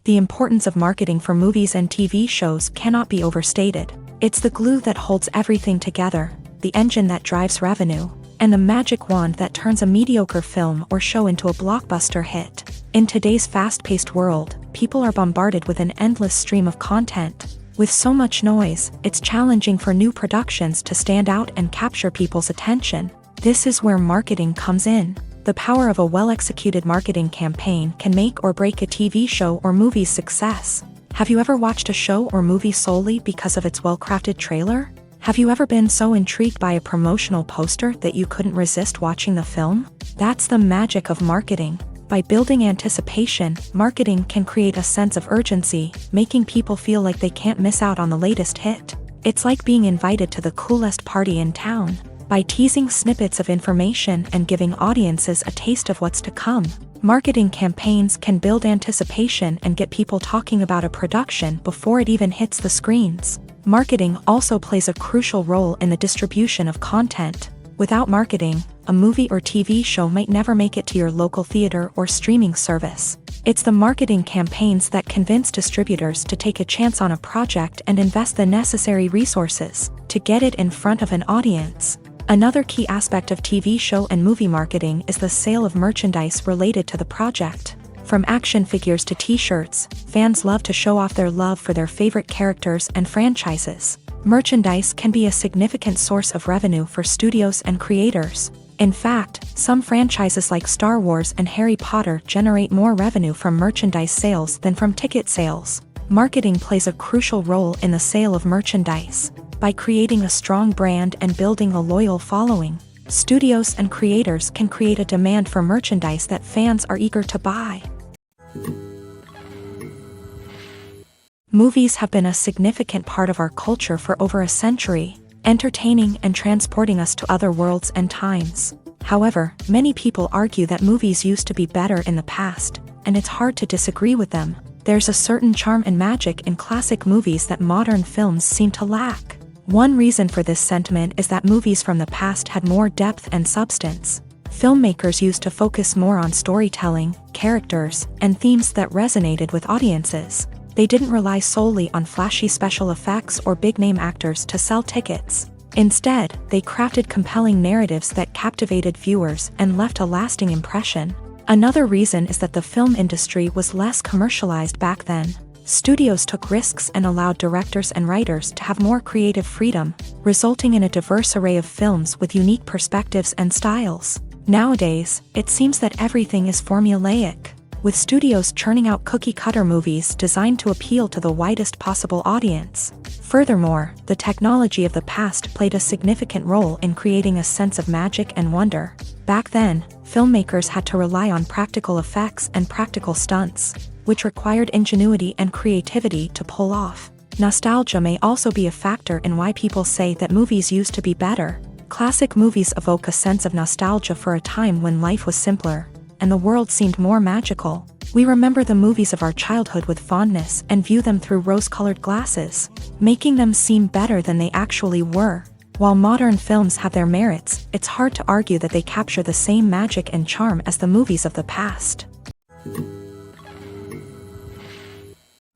The importance of marketing for movies and TV shows cannot be overstated. It's the glue that holds everything together, the engine that drives revenue, and the magic wand that turns a mediocre film or show into a blockbuster hit. In today's fast-paced world, people are bombarded with an endless stream of content. With so much noise, it's challenging for new productions to stand out and capture people's attention. This is where marketing comes in. The power of a well-executed marketing campaign can make or break a TV show or movie's success. Have you ever watched a show or movie solely because of its well-crafted trailer? Have you ever been so intrigued by a promotional poster that you couldn't resist watching the film? That's the magic of marketing. By building anticipation, marketing can create a sense of urgency, making people feel like they can't miss out on the latest hit. It's like being invited to the coolest party in town. By teasing snippets of information and giving audiences a taste of what's to come, marketing campaigns can build anticipation and get people talking about a production before it even hits the screens. Marketing also plays a crucial role in the distribution of content. Without marketing, a movie or TV show might never make it to your local theater or streaming service. It's the marketing campaigns that convince distributors to take a chance on a project and invest the necessary resources to get it in front of an audience. Another key aspect of TV show and movie marketing is the sale of merchandise related to the project. From action figures to t-shirts, fans love to show off their love for their favorite characters and franchises. Merchandise can be a significant source of revenue for studios and creators. In fact, some franchises like Star Wars and Harry Potter generate more revenue from merchandise sales than from ticket sales. Marketing plays a crucial role in the sale of merchandise. By creating a strong brand and building a loyal following, studios and creators can create a demand for merchandise that fans are eager to buy. Movies have been a significant part of our culture for over a century, entertaining and transporting us to other worlds and times. However, many people argue that movies used to be better in the past, and it's hard to disagree with them. There's a certain charm and magic in classic movies that modern films seem to lack. One reason for this sentiment is that movies from the past had more depth and substance. Filmmakers used to focus more on storytelling, characters, and themes that resonated with audiences. They didn't rely solely on flashy special effects or big-name actors to sell tickets. Instead, they crafted compelling narratives that captivated viewers and left a lasting impression. Another reason is that the film industry was less commercialized back then. Studios took risks and allowed directors and writers to have more creative freedom, resulting in a diverse array of films with unique perspectives and styles. Nowadays, it seems that everything is formulaic, with studios churning out cookie-cutter movies designed to appeal to the widest possible audience. Furthermore, the technology of the past played a significant role in creating a sense of magic and wonder. Back then, filmmakers had to rely on practical effects and practical stunts, which required ingenuity and creativity to pull off. Nostalgia may also be a factor in why people say that movies used to be better. Classic movies evoke a sense of nostalgia for a time when life was simpler, and the world seemed more magical. We remember the movies of our childhood with fondness and view them through rose-colored glasses, making them seem better than they actually were. While modern films have their merits, it's hard to argue that they capture the same magic and charm as the movies of the past.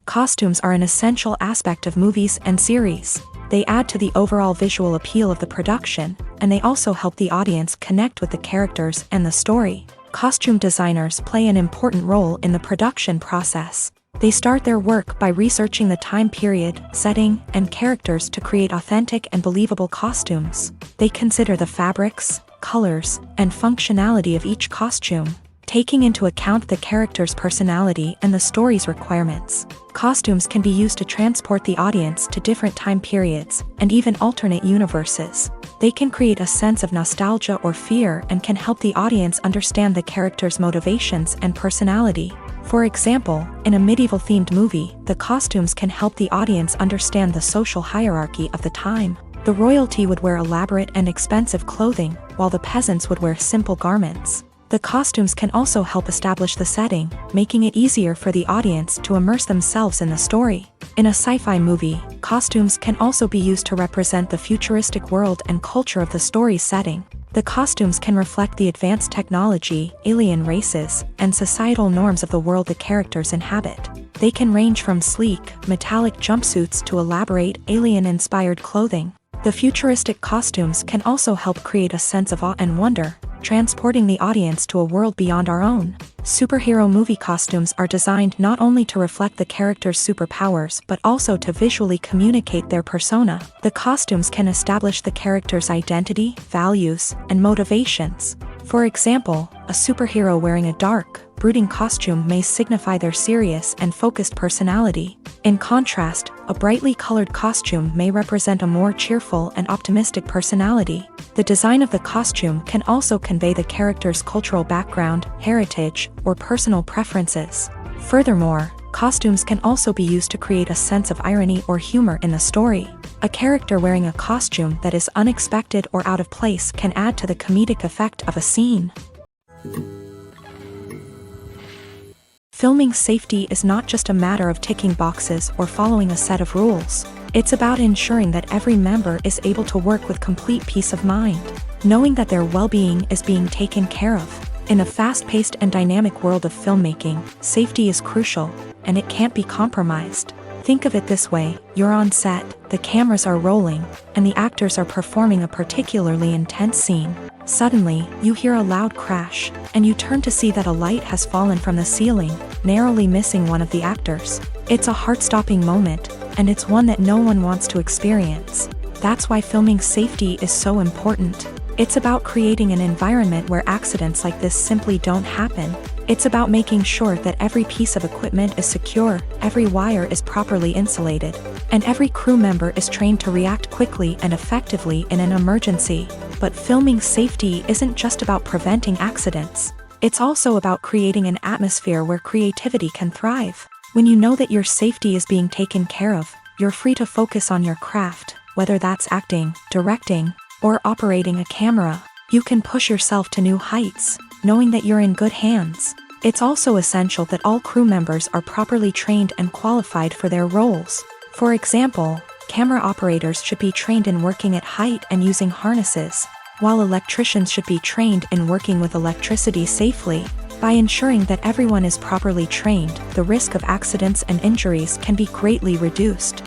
Costumes are an essential aspect of movies and series. They add to the overall visual appeal of the production, and they also help the audience connect with the characters and the story. Costume designers play an important role in the production process. They start their work by researching the time period, setting, and characters to create authentic and believable costumes. They consider the fabrics, colors, and functionality of each costume, taking into account the character's personality and the story's requirements. Costumes can be used to transport the audience to different time periods and even alternate universes. They can create a sense of nostalgia or fear and can help the audience understand the character's motivations and personality. For example, in a medieval-themed movie, the costumes can help the audience understand the social hierarchy of the time. The royalty would wear elaborate and expensive clothing, while the peasants would wear simple garments. The costumes can also help establish the setting, making it easier for the audience to immerse themselves in the story. In a sci-fi movie, costumes can also be used to represent the futuristic world and culture of the story's setting. The costumes can reflect the advanced technology, alien races, and societal norms of the world the characters inhabit. They can range from sleek, metallic jumpsuits to elaborate, alien-inspired clothing. The futuristic costumes can also help create a sense of awe and wonder, transporting the audience to a world beyond our own. Superhero movie costumes are designed not only to reflect the character's superpowers but also to visually communicate their persona. The costumes can establish the character's identity, values, and motivations. For example, a superhero wearing a dark, brooding costume may signify their serious and focused personality. In contrast, a brightly colored costume may represent a more cheerful and optimistic personality. The design of the costume can also convey the character's cultural background, heritage, or personal preferences. Furthermore, costumes can also be used to create a sense of irony or humor in the story. A character wearing a costume that is unexpected or out of place can add to the comedic effect of a scene. Filming safety is not just a matter of ticking boxes or following a set of rules. It's about ensuring that every member is able to work with complete peace of mind, knowing that their well-being is being taken care of. In a fast-paced and dynamic world of filmmaking, safety is crucial, and it can't be compromised. Think of it this way: you're on set, the cameras are rolling, and the actors are performing a particularly intense scene. Suddenly, you hear a loud crash, and you turn to see that a light has fallen from the ceiling, narrowly missing one of the actors. It's a heart-stopping moment, and it's one that no one wants to experience. That's why filming safety is so important. It's about creating an environment where accidents like this simply don't happen. It's about making sure that every piece of equipment is secure, every wire is properly insulated, and every crew member is trained to react quickly and effectively in an emergency. But filming safety isn't just about preventing accidents. It's also about creating an atmosphere where creativity can thrive. When you know that your safety is being taken care of, you're free to focus on your craft, whether that's acting, directing, or operating a camera. You can push yourself to new heights, knowing that you're in good hands. It's also essential that all crew members are properly trained and qualified for their roles. For example, camera operators should be trained in working at height and using harnesses, while electricians should be trained in working with electricity safely. By ensuring that everyone is properly trained, the risk of accidents and injuries can be greatly reduced.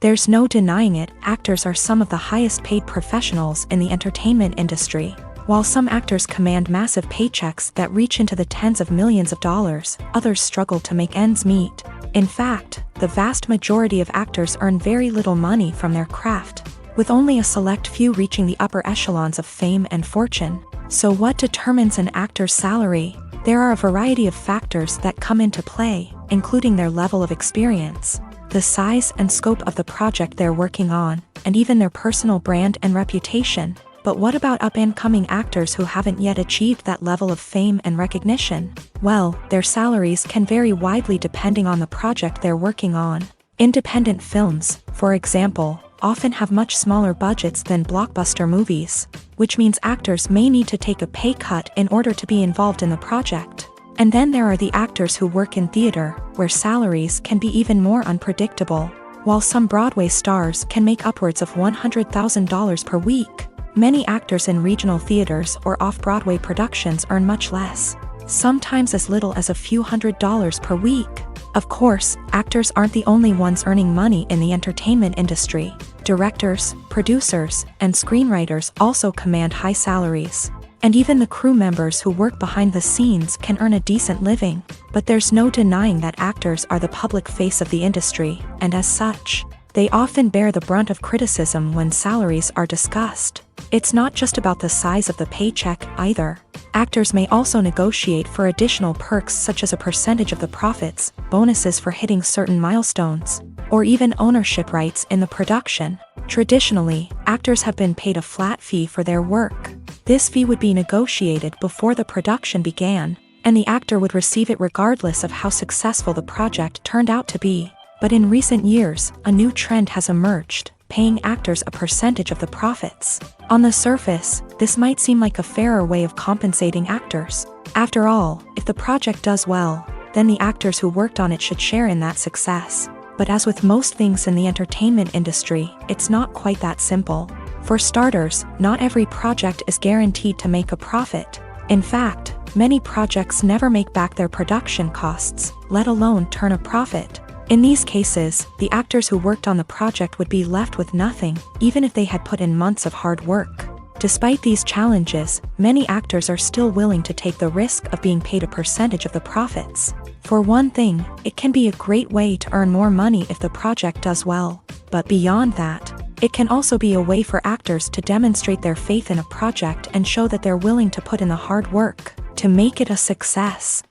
There's no denying it, actors are some of the highest paid professionals in the entertainment industry. While some actors command massive paychecks that reach into the tens of millions of dollars, others struggle to make ends meet. In fact, the vast majority of actors earn very little money from their craft, with only a select few reaching the upper echelons of fame and fortune. So what determines an actor's salary? There are a variety of factors that come into play, including their level of experience, the size and scope of the project they're working on, and even their personal brand and reputation. But what about up-and-coming actors who haven't yet achieved that level of fame and recognition? Well, their salaries can vary widely depending on the project they're working on. Independent films, for example, often have much smaller budgets than blockbuster movies, which means actors may need to take a pay cut in order to be involved in the project. And then there are the actors who work in theater, where salaries can be even more unpredictable. While some Broadway stars can make upwards of $100,000 per week, many actors in regional theaters or off-Broadway productions earn much less, sometimes as little as a few $100s per week. Of course, actors aren't the only ones earning money in the entertainment industry. Directors, producers, and screenwriters also command high salaries. And even the crew members who work behind the scenes can earn a decent living. But there's no denying that actors are the public face of the industry, and as such, they often bear the brunt of criticism when salaries are discussed. It's not just about the size of the paycheck, either. Actors may also negotiate for additional perks such as a percentage of the profits, bonuses for hitting certain milestones, or even ownership rights in the production. Traditionally, actors have been paid a flat fee for their work. This fee would be negotiated before the production began, and the actor would receive it regardless of how successful the project turned out to be. But in recent years, a new trend has emerged, paying actors a percentage of the profits. On the surface, this might seem like a fairer way of compensating actors. After all, if the project does well, then the actors who worked on it should share in that success. But as with most things in the entertainment industry, it's not quite that simple. For starters, not every project is guaranteed to make a profit. In fact, many projects never make back their production costs, let alone turn a profit. In these cases, the actors who worked on the project would be left with nothing, even if they had put in months of hard work. Despite these challenges, many actors are still willing to take the risk of being paid a percentage of the profits. For one thing, it can be a great way to earn more money if the project does well. But beyond that, it can also be a way for actors to demonstrate their faith in a project and show that they're willing to put in the hard work to make it a success.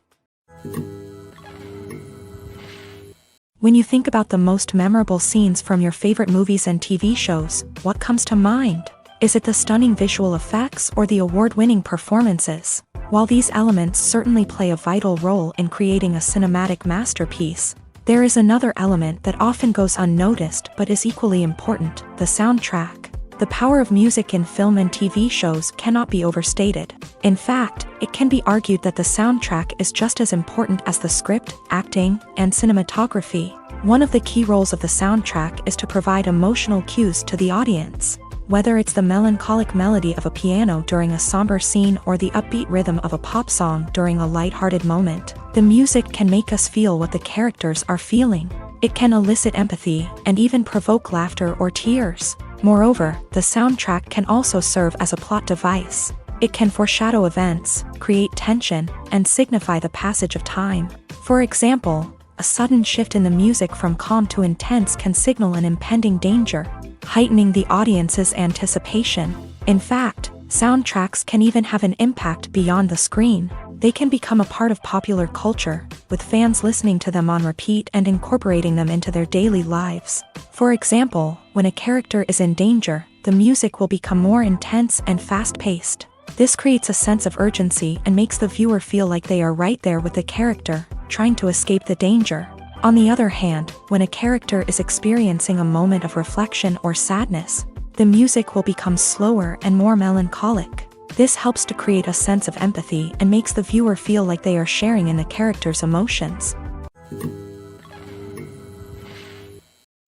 When you think about the most memorable scenes from your favorite movies and TV shows, what comes to mind? Is it the stunning visual effects or the award-winning performances? While these elements certainly play a vital role in creating a cinematic masterpiece, there is another element that often goes unnoticed but is equally important: the soundtrack. The power of music in film and TV shows cannot be overstated. In fact, it can be argued that the soundtrack is just as important as the script, acting, and cinematography. One of the key roles of the soundtrack is to provide emotional cues to the audience. Whether it's the melancholic melody of a piano during a somber scene or the upbeat rhythm of a pop song during a lighthearted moment, the music can make us feel what the characters are feeling. It can elicit empathy and even provoke laughter or tears. Moreover, the soundtrack can also serve as a plot device. It can foreshadow events, create tension, and signify the passage of time. For example, a sudden shift in the music from calm to intense can signal an impending danger, heightening the audience's anticipation. In fact, soundtracks can even have an impact beyond the screen. They can become a part of popular culture, with fans listening to them on repeat and incorporating them into their daily lives. For example, when a character is in danger, the music will become more intense and fast-paced. This creates a sense of urgency and makes the viewer feel like they are right there with the character, trying to escape the danger. On the other hand, when a character is experiencing a moment of reflection or sadness, the music will become slower and more melancholic. This helps to create a sense of empathy and makes the viewer feel like they are sharing in the character's emotions.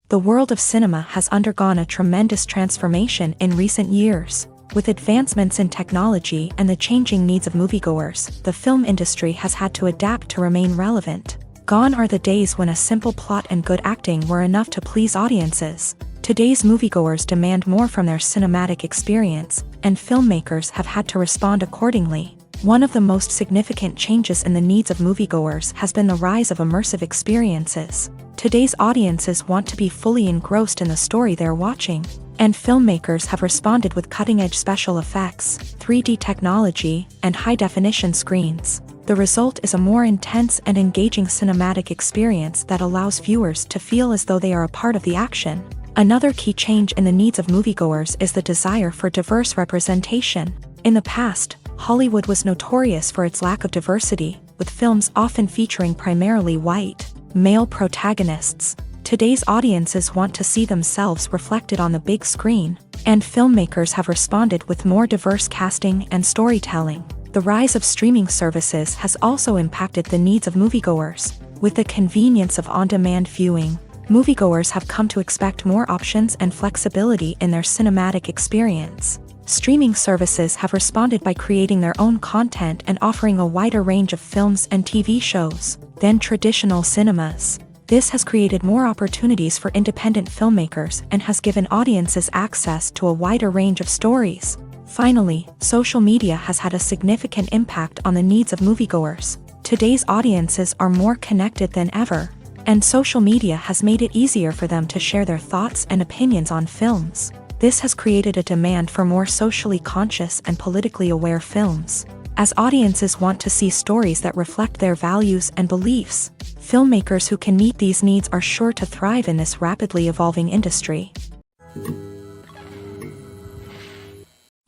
The world of cinema has undergone a tremendous transformation in recent years. With advancements in technology and the changing needs of moviegoers, the film industry has had to adapt to remain relevant. Gone are the days when a simple plot and good acting were enough to please audiences. Today's moviegoers demand more from their cinematic experience, and filmmakers have had to respond accordingly. One of the most significant changes in the needs of moviegoers has been the rise of immersive experiences. Today's audiences want to be fully engrossed in the story they're watching, and filmmakers have responded with cutting-edge special effects, 3D technology, and high-definition screens. The result is a more intense and engaging cinematic experience that allows viewers to feel as though they are a part of the action. Another key change in the needs of moviegoers is the desire for diverse representation. In the past, Hollywood was notorious for its lack of diversity, with films often featuring primarily white, male protagonists. Today's audiences want to see themselves reflected on the big screen, and filmmakers have responded with more diverse casting and storytelling. The rise of streaming services has also impacted the needs of moviegoers. With the convenience of on-demand viewing, moviegoers have come to expect more options and flexibility in their cinematic experience. Streaming services have responded by creating their own content and offering a wider range of films and TV shows than traditional cinemas. This has created more opportunities for independent filmmakers and has given audiences access to a wider range of stories. Finally, social media has had a significant impact on the needs of moviegoers. Today's audiences are more connected than ever, and social media has made it easier for them to share their thoughts and opinions on films. This has created a demand for more socially conscious and politically aware films. As audiences want to see stories that reflect their values and beliefs, filmmakers who can meet these needs are sure to thrive in this rapidly evolving industry.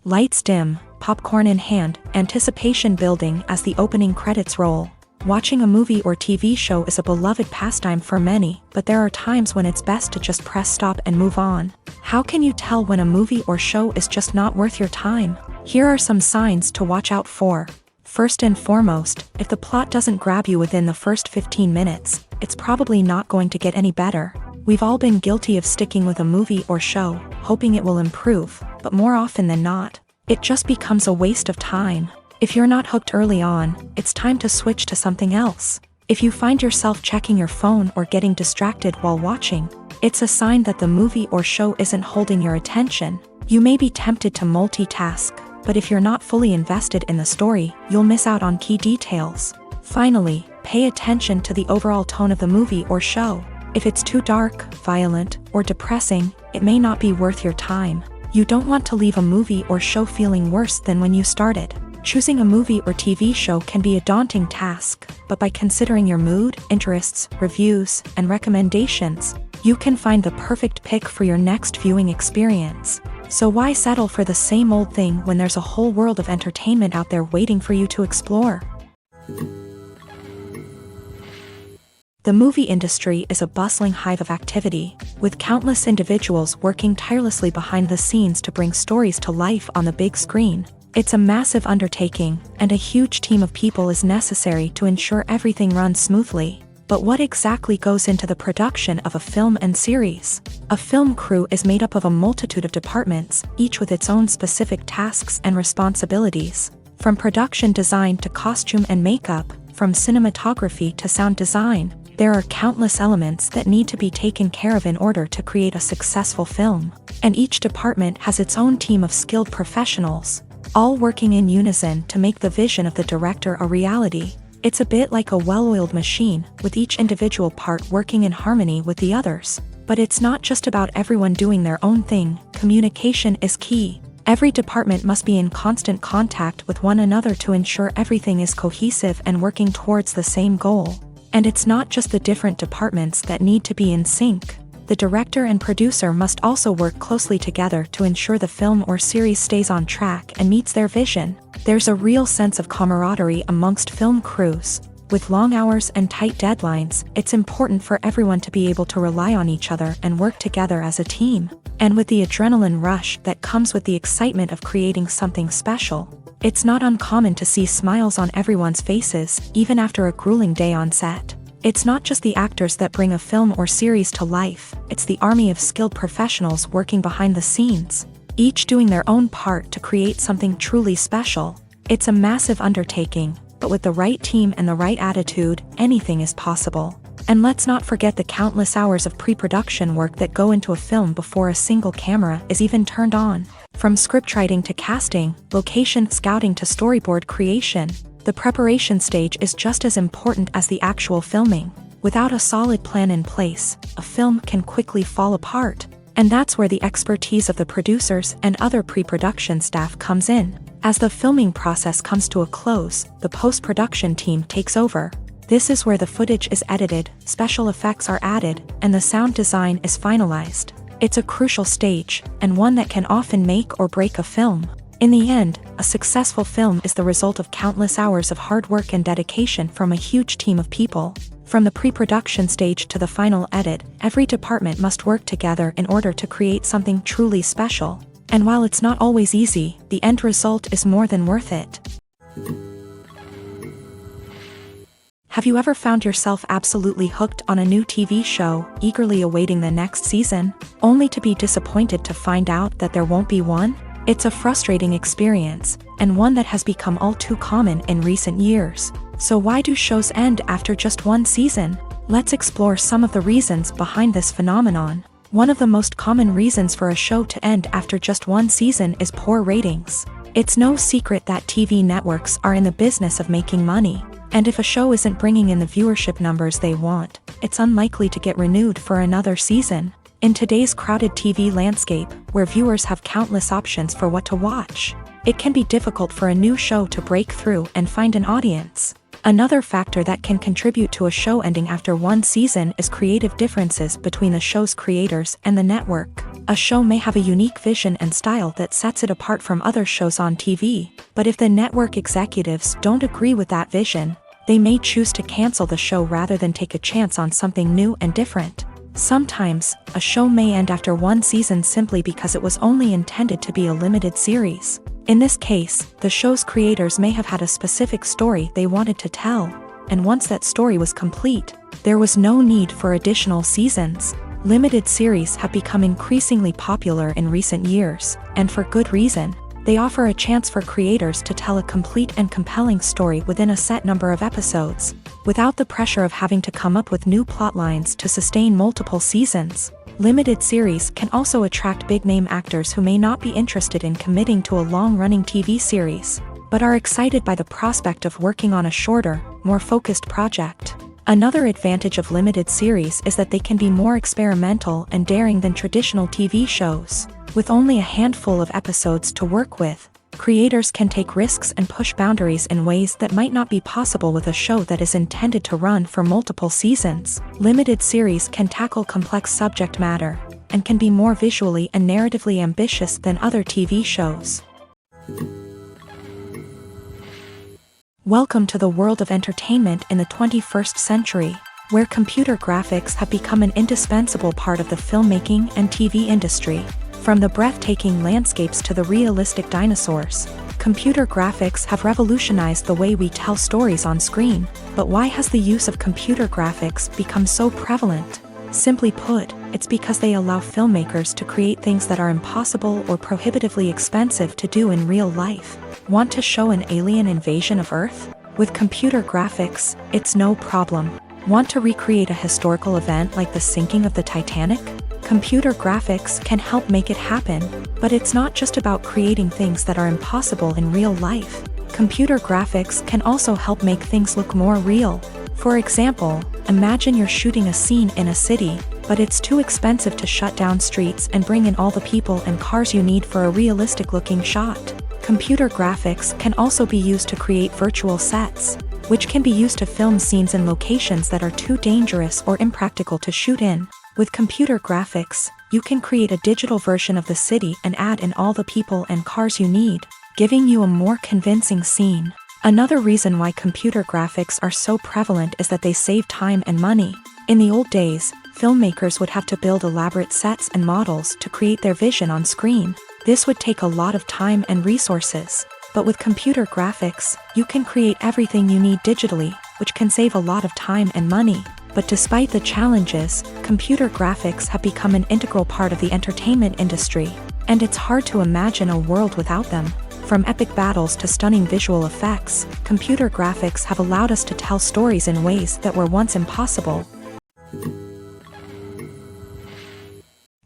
Lights dim, popcorn in hand, anticipation building as the opening credits roll. Watching a movie or TV show is a beloved pastime for many, but there are times when it's best to just press stop and move on. How can you tell when a movie or show is just not worth your time? Here are some signs to watch out for. First and foremost, if the plot doesn't grab you within the first 15 minutes, it's probably not going to get any better. We've all been guilty of sticking with a movie or show, hoping it will improve, but more often than not, it just becomes a waste of time. If you're not hooked early on, it's time to switch to something else. If you find yourself checking your phone or getting distracted while watching, it's a sign that the movie or show isn't holding your attention. You may be tempted to multitask, but if you're not fully invested in the story, you'll miss out on key details. Finally, pay attention to the overall tone of the movie or show. If it's too dark, violent, or depressing, it may not be worth your time. You don't want to leave a movie or show feeling worse than when you started. Choosing a movie or TV show can be a daunting task, but by considering your mood, interests, reviews, and recommendations, you can find the perfect pick for your next viewing experience. So why settle for the same old thing when there's a whole world of entertainment out there waiting for you to explore? The movie industry is a bustling hive of activity, with countless individuals working tirelessly behind the scenes to bring stories to life on the big screen. It's a massive undertaking, and a huge team of people is necessary to ensure everything runs smoothly. But what exactly goes into the production of a film and series? A film crew is made up of a multitude of departments, each with its own specific tasks and responsibilities. From production design to costume and makeup, from cinematography to sound design, there are countless elements that need to be taken care of in order to create a successful film. And each department has its own team of skilled professionals, all working in unison to make the vision of the director a reality. It's a bit like a well-oiled machine, with each individual part working in harmony with the others. But it's not just about everyone doing their own thing. Communication is key. Every department must be in constant contact with one another to ensure everything is cohesive and working towards the same goal. And it's not just the different departments that need to be in sync. The director and producer must also work closely together to ensure the film or series stays on track and meets their vision. There's a real sense of camaraderie amongst film crews. With long hours and tight deadlines, it's important for everyone to be able to rely on each other and work together as a team. And with the adrenaline rush that comes with the excitement of creating something special, it's not uncommon to see smiles on everyone's faces, even after a grueling day on set. It's not just the actors that bring a film or series to life, it's the army of skilled professionals working behind the scenes, each doing their own part to create something truly special. It's a massive undertaking, but with the right team and the right attitude, anything is possible. And let's not forget the countless hours of pre-production work that go into a film before a single camera is even turned on. From scriptwriting to casting, location scouting to storyboard creation, the preparation stage is just as important as the actual filming. Without a solid plan in place, a film can quickly fall apart. And that's where the expertise of the producers and other pre-production staff comes in. As the filming process comes to a close, the post-production team takes over. This is where the footage is edited, special effects are added, and the sound design is finalized. It's a crucial stage, and one that can often make or break a film. In the end, a successful film is the result of countless hours of hard work and dedication from a huge team of people. From the pre-production stage to the final edit, every department must work together in order to create something truly special. And while it's not always easy, the end result is more than worth it. Have you ever found yourself absolutely hooked on a new TV show, eagerly awaiting the next season, only to be disappointed to find out that there won't be one? It's a frustrating experience, and one that has become all too common in recent years. So why do shows end after just one season? Let's explore some of the reasons behind this phenomenon. One of the most common reasons for a show to end after just one season is poor ratings. It's no secret that TV networks are in the business of making money. And if a show isn't bringing in the viewership numbers they want, it's unlikely to get renewed for another season. In today's crowded TV landscape, where viewers have countless options for what to watch, it can be difficult for a new show to break through and find an audience. Another factor that can contribute to a show ending after one season is creative differences between the show's creators and the network. A show may have a unique vision and style that sets it apart from other shows on TV, but if the network executives don't agree with that vision, they may choose to cancel the show rather than take a chance on something new and different. Sometimes, a show may end after one season simply because it was only intended to be a limited series. In this case, the show's creators may have had a specific story they wanted to tell, and once that story was complete, there was no need for additional seasons. Limited series have become increasingly popular in recent years, and for good reason. They offer a chance for creators to tell a complete and compelling story within a set number of episodes, without the pressure of having to come up with new plot lines to sustain multiple seasons. Limited series can also attract big-name actors who may not be interested in committing to a long-running TV series, but are excited by the prospect of working on a shorter, more focused project. Another advantage of limited series is that they can be more experimental and daring than traditional TV shows. With only a handful of episodes to work with, creators can take risks and push boundaries in ways that might not be possible with a show that is intended to run for multiple seasons. Limited series can tackle complex subject matter, and can be more visually and narratively ambitious than other TV shows. Welcome to the world of entertainment in the 21st century, where computer graphics have become an indispensable part of the filmmaking and TV industry. From the breathtaking landscapes to the realistic dinosaurs, computer graphics have revolutionized the way we tell stories on screen. But why has the use of computer graphics become so prevalent? Simply put, it's because they allow filmmakers to create things that are impossible or prohibitively expensive to do in real life. Want to show an alien invasion of Earth? With computer graphics, it's no problem. Want to recreate a historical event like the sinking of the Titanic? Computer graphics can help make it happen, but it's not just about creating things that are impossible in real life. Computer graphics can also help make things look more real. For example, imagine you're shooting a scene in a city, but it's too expensive to shut down streets and bring in all the people and cars you need for a realistic-looking shot. Computer graphics can also be used to create virtual sets, which can be used to film scenes in locations that are too dangerous or impractical to shoot in. With computer graphics, you can create a digital version of the city and add in all the people and cars you need, giving you a more convincing scene. Another reason why computer graphics are so prevalent is that they save time and money. In the old days, filmmakers would have to build elaborate sets and models to create their vision on screen. This would take a lot of time and resources. But with computer graphics, you can create everything you need digitally, which can save a lot of time and money. But despite the challenges, computer graphics have become an integral part of the entertainment industry, and it's hard to imagine a world without them. From epic battles to stunning visual effects, computer graphics have allowed us to tell stories in ways that were once impossible.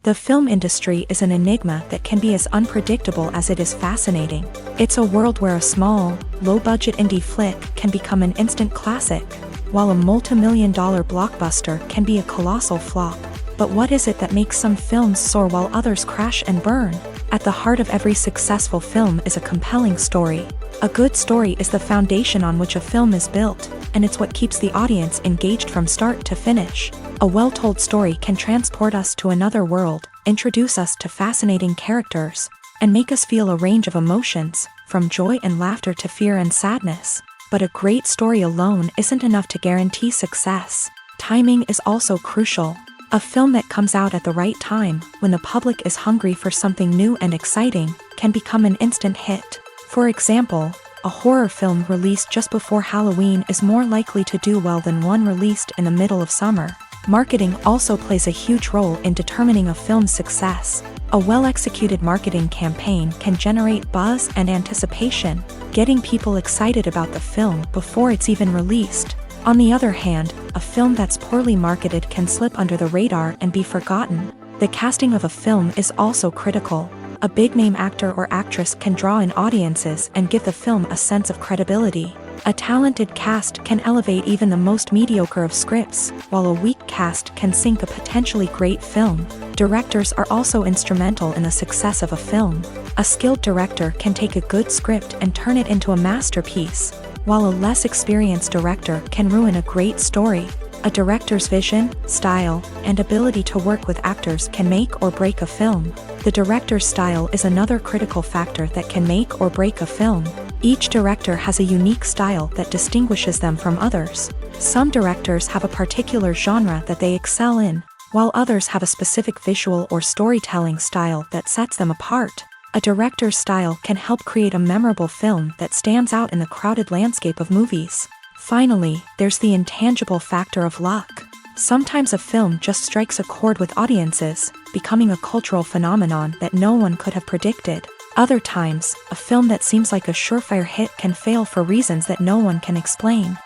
The film industry is an enigma that can be as unpredictable as it is fascinating. It's a world where a small, low-budget indie flick can become an instant classic, while a multi-million-dollar blockbuster can be a colossal flop. But what is it that makes some films soar while others crash and burn? At the heart of every successful film is a compelling story. A good story is the foundation on which a film is built, and it's what keeps the audience engaged from start to finish. A well-told story can transport us to another world, introduce us to fascinating characters, and make us feel a range of emotions, from joy and laughter to fear and sadness. But a great story alone isn't enough to guarantee success. Timing is also crucial. A film that comes out at the right time, when the public is hungry for something new and exciting, can become an instant hit. For example, a horror film released just before Halloween is more likely to do well than one released in the middle of summer. Marketing also plays a huge role in determining a film's success. A well-executed marketing campaign can generate buzz and anticipation, getting people excited about the film before it's even released. On the other hand, a film that's poorly marketed can slip under the radar and be forgotten. The casting of a film is also critical. A big-name actor or actress can draw in audiences and give the film a sense of credibility. A talented cast can elevate even the most mediocre of scripts, while a weak cast can sink a potentially great film. Directors are also instrumental in the success of a film. A skilled director can take a good script and turn it into a masterpiece, while a less experienced director can ruin a great story. A director's vision, style, and ability to work with actors can make or break a film. The director's style is another critical factor that can make or break a film. Each director has a unique style that distinguishes them from others. Some directors have a particular genre that they excel in, while others have a specific visual or storytelling style that sets them apart. A director's style can help create a memorable film that stands out in the crowded landscape of movies. Finally, there's the intangible factor of luck. Sometimes a film just strikes a chord with audiences, becoming a cultural phenomenon that no one could have predicted. Other times, a film that seems like a surefire hit can fail for reasons that no one can explain.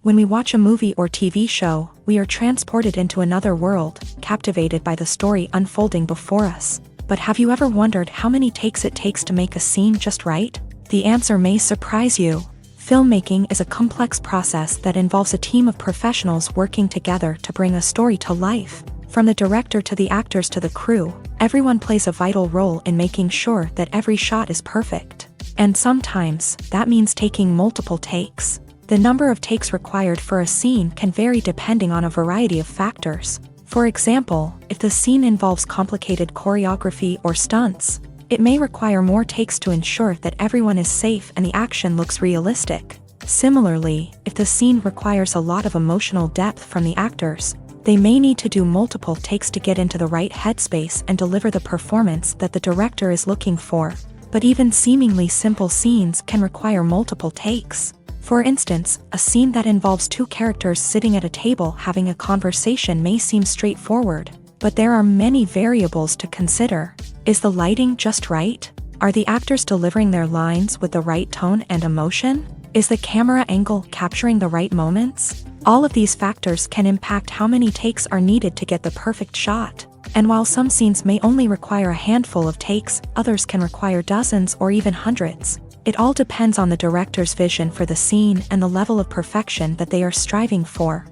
When we watch a movie or TV show, we are transported into another world, captivated by the story unfolding before us. But have you ever wondered how many takes it takes to make a scene just right? The answer may surprise you. Filmmaking is a complex process that involves a team of professionals working together to bring a story to life. From the director to the actors to the crew, everyone plays a vital role in making sure that every shot is perfect. And sometimes, that means taking multiple takes. The number of takes required for a scene can vary depending on a variety of factors. For example, if the scene involves complicated choreography or stunts, it may require more takes to ensure that everyone is safe and the action looks realistic. Similarly, if the scene requires a lot of emotional depth from the actors, they may need to do multiple takes to get into the right headspace and deliver the performance that the director is looking for. But even seemingly simple scenes can require multiple takes. For instance, a scene that involves two characters sitting at a table having a conversation may seem straightforward, but there are many variables to consider. Is the lighting just right? Are the actors delivering their lines with the right tone and emotion? Is the camera angle capturing the right moments? All of these factors can impact how many takes are needed to get the perfect shot. And while some scenes may only require a handful of takes, others can require dozens or even hundreds. It all depends on the director's vision for the scene and the level of perfection that they are striving for.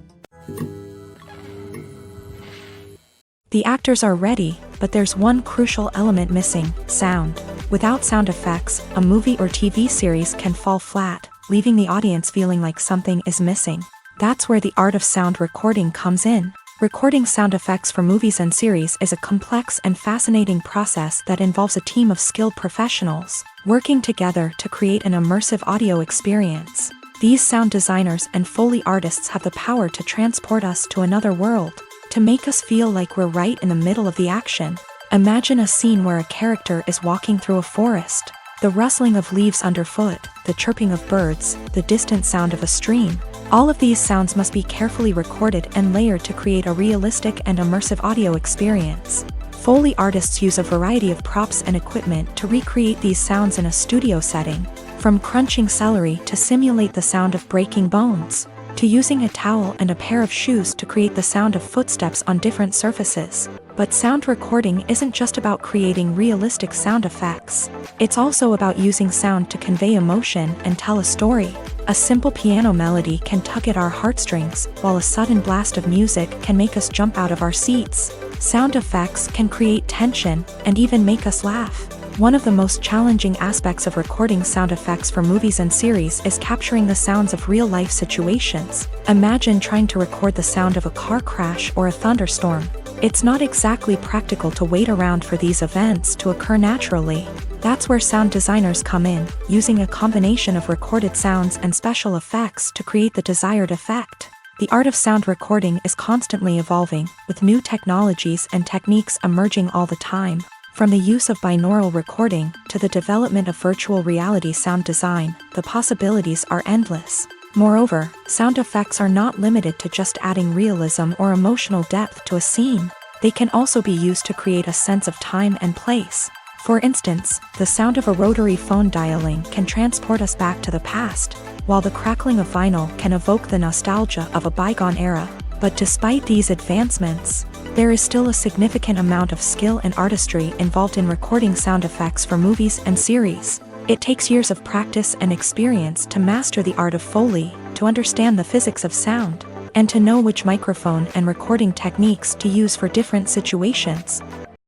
The actors are ready, but there's one crucial element missing: sound. Without sound effects, a movie or TV series can fall flat, leaving the audience feeling like something is missing. That's where the art of sound recording comes in. Recording sound effects for movies and series is a complex and fascinating process that involves a team of skilled professionals working together to create an immersive audio experience. These sound designers and Foley artists have the power to transport us to another world, to make us feel like we're right in the middle of the action. Imagine a scene where a character is walking through a forest. The rustling of leaves underfoot, the chirping of birds, the distant sound of a stream. All of these sounds must be carefully recorded and layered to create a realistic and immersive audio experience. Foley artists use a variety of props and equipment to recreate these sounds in a studio setting, from crunching celery to simulate the sound of breaking bones, to using a towel and a pair of shoes to create the sound of footsteps on different surfaces. But sound recording isn't just about creating realistic sound effects. It's also about using sound to convey emotion and tell a story. A simple piano melody can tug at our heartstrings, while a sudden blast of music can make us jump out of our seats. Sound effects can create tension and even make us laugh. One of the most challenging aspects of recording sound effects for movies and series is capturing the sounds of real-life situations. Imagine trying to record the sound of a car crash or a thunderstorm. It's not exactly practical to wait around for these events to occur naturally. That's where sound designers come in, using a combination of recorded sounds and special effects to create the desired effect. The art of sound recording is constantly evolving, with new technologies and techniques emerging all the time. From the use of binaural recording to the development of virtual reality sound design, the possibilities are endless. Moreover, sound effects are not limited to just adding realism or emotional depth to a scene. They can also be used to create a sense of time and place. For instance, the sound of a rotary phone dialing can transport us back to the past, while the crackling of vinyl can evoke the nostalgia of a bygone era. But despite these advancements, there is still a significant amount of skill and artistry involved in recording sound effects for movies and series. It takes years of practice and experience to master the art of Foley, to understand the physics of sound, and to know which microphone and recording techniques to use for different situations.